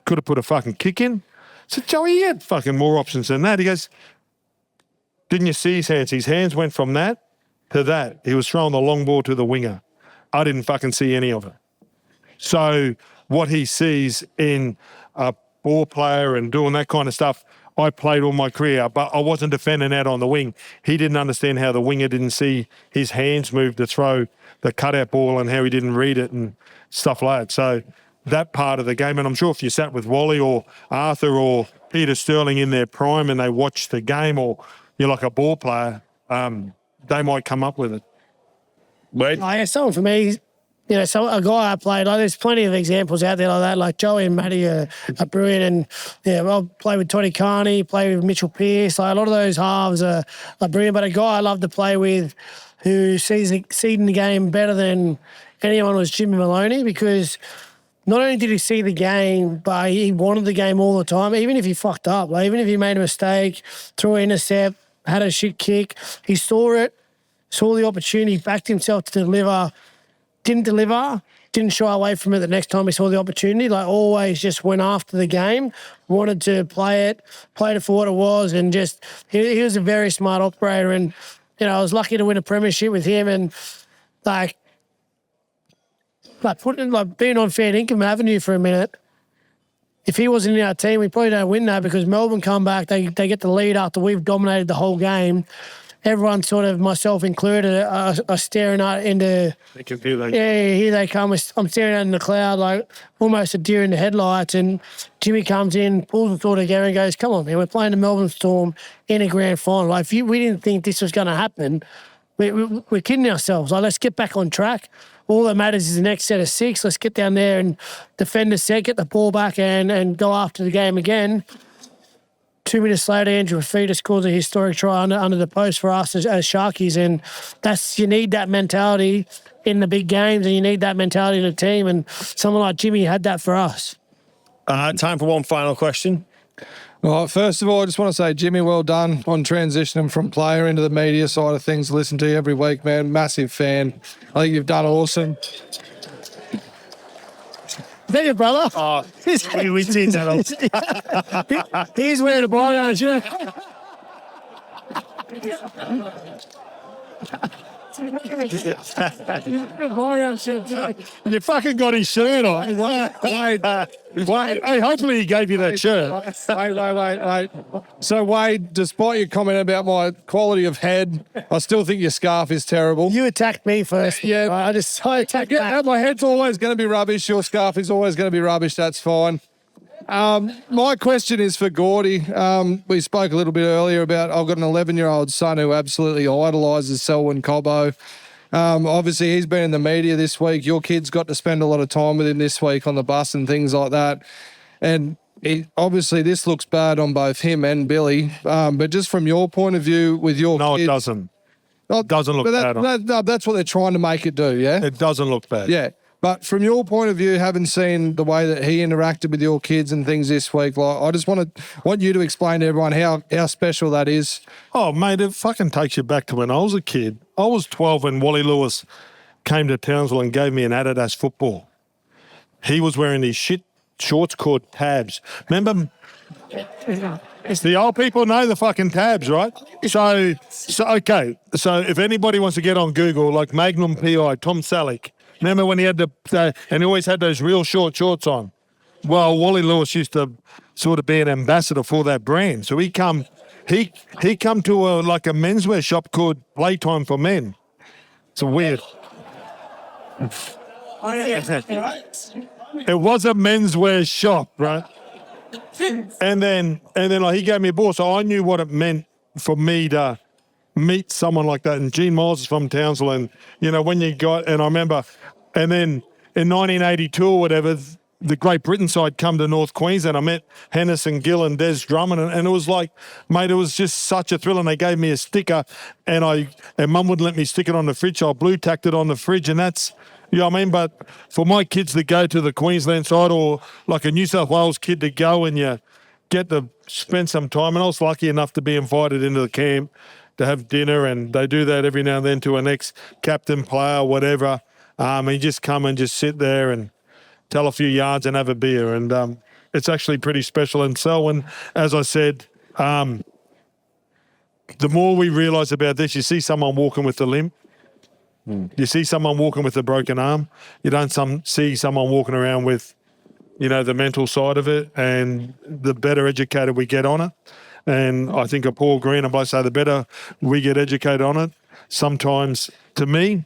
Could have put a fucking kick in. I said, Joey, he had fucking more options than that. He goes, didn't you see his hands? His hands went from that to that. He was throwing the long ball to the winger. I didn't fucking see any of it. So what he sees in a ball player and doing that kind of stuff, I played all my career, but I wasn't defending out on the wing. He didn't understand how the winger didn't see his hands move to throw the cutout ball and how he didn't read it and stuff like that. So that part of the game, and I'm sure if you sat with Wally or Arthur or Peter Sterling in their prime and they watched the game, or you're like a ball player, they might come up with it. Wait. Oh, yeah, someone for me, you know, so a guy I played, like, there's plenty of examples out there like that, like Joey and Matty are brilliant. And, yeah, I'll play with Toddy Carney, play with Mitchell Pearce. Like, a lot of those halves are brilliant. But a guy I love to play with who sees the game better than anyone was Jimmy Maloney, because not only did he see the game, but he wanted the game all the time, even if he fucked up. Like, even if he made a mistake, threw an intercept, had a shit kick, he saw it, saw the opportunity, backed himself to deliver, didn't shy away from it the next time he saw the opportunity. Like, always just went after the game, wanted to played it for what it was, and just he was a very smart operator. And, you know, I was lucky to win a premiership with him, and being on Fair Income Avenue for a minute, if he wasn't in our team, we probably don't win that, because Melbourne come back, they get the lead after we've dominated the whole game. Everyone sort of, myself included, are staring out into... They can feel like... Yeah, here they come. I'm staring out in the cloud, like almost a deer in the headlights, and Jimmy comes in, pulls us all together and goes, come on, man, we're playing the Melbourne Storm in a grand final. Like, we didn't think this was going to happen. We're kidding ourselves. Like, let's get back on track. All that matters is the next set of 6. Let's get down there and defend the set, get the ball back and go after the game again. 2 minutes later, Andrew Fafita scores a historic try under the post for us as Sharkies, and you need that mentality in the big games, and you need that mentality in the team, and someone like Jimmy had that for us. Time for one final question. Well, first of all, I just want to say, Jimmy, well done on transitioning from player into the media side of things. Listen to you every week, man. Massive fan. I think you've done awesome. There you, brother. Oh, we did that. He's wearing a bolo shirt. You fucking got his shirt on. Wade, hey, hopefully he gave you that shirt. Wait. So, Wade, despite your comment about my quality of head, I still think your scarf is terrible. You attacked me first. Yeah. I attacked Yeah, back. my head's always going to be rubbish. Your scarf is always going to be rubbish. That's fine. My question is for Gordy. We spoke a little bit earlier about I've got an 11-year-old son who absolutely idolises Selwyn Cobbo. Obviously, he's been in the media this week. Your kid's got to spend a lot of time with him this week on the bus and things like that. And obviously, this looks bad on both him and Billy. But just from your point of view with your No, kid, it doesn't. It doesn't look bad. that's what they're trying to make it do, yeah? It doesn't look bad. Yeah. But from your point of view, having seen the way that he interacted with your kids and things this week, like I just want you to explain to everyone how special that is. Oh, mate, it fucking takes you back to when I was a kid. I was 12 when Wally Lewis came to Townsville and gave me an Adidas football. He was wearing these shit shorts called tabs. Remember? The old people know the fucking tabs, right? So okay. So if anybody wants to get on Google, like Magnum PI, Tom Selleck, remember when he had and he always had those real short shorts on? Well, Wally Lewis used to sort of be an ambassador for that brand. So he come to a menswear shop called Playtime for Men. It's weird. It was a menswear shop, right? And then like he gave me a ball, so I knew what it meant for me to meet someone like that. And Gene Miles is from Townsville, and when you got, and I remember, and then in 1982 or whatever, the Great Britain side come to North Queensland. I met Henderson Gill and Des Drummond, and it was like, mate, it was just such a thrill. And they gave me a sticker, and Mum wouldn't let me stick it on the fridge, so I blue tacked it on the fridge, and that's. You know what I mean? But for my kids to go to the Queensland side, or like a New South Wales kid to go and you get to spend some time, and I was lucky enough to be invited into the camp to have dinner, and they do that every now and then to an ex-captain player or whatever. And you just come and just sit there and tell a few yards and have a beer. And it's actually pretty special. And Selwyn, as I said, the more we realise about this, you see someone walking with a limp. You see someone walking with a broken arm. You don't see someone walking around with, the mental side of it. And the better educated we get on it, and I think of Paul Green, and I say the better we get educated on it, sometimes, to me,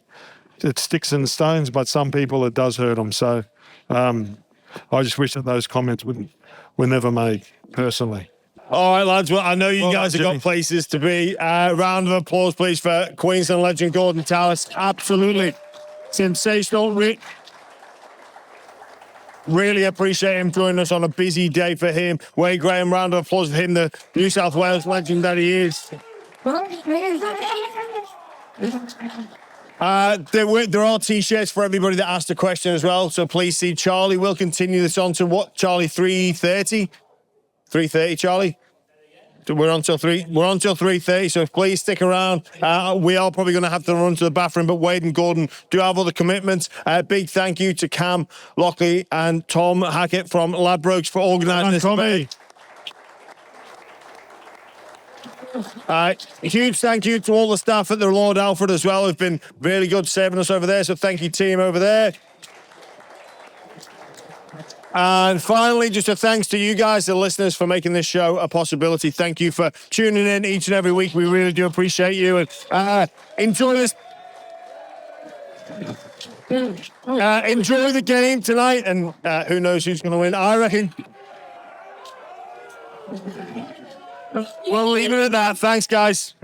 it sticks in the stones, but some people it does hurt them. So I just wish that those comments were never made, personally. All right, lads. Well, I know you guys have got places to be. Round of applause, please, for Queensland legend Gorden Tallis. Absolutely. Sensational, Rick. Really appreciate him joining us on a busy day for him. Wade Graham, round of applause for him, the New South Wales legend that he is. There are T-shirts for everybody that asked a question as well, so please see Charlie. We'll continue this on to what, Charlie, 3:30? 3:30, Charlie? We're on till 3:30, so please stick around. We are probably going to have to run to the bathroom, but Wade and Gorden do have other commitments. Big thank you to Cam Lockley and Tom Hackett from Ladbrokes for organising this event. Huge thank you to all the staff at the Lord Alfred as well, who've been really good serving us over there, so thank you, team over there. And finally, just a thanks to you guys, the listeners, for making this show a possibility. Thank you for tuning in each and every week. We really do appreciate you. And enjoy this. Enjoy the game tonight. And who knows who's going to win. I reckon. We'll leave it at that. Thanks, guys.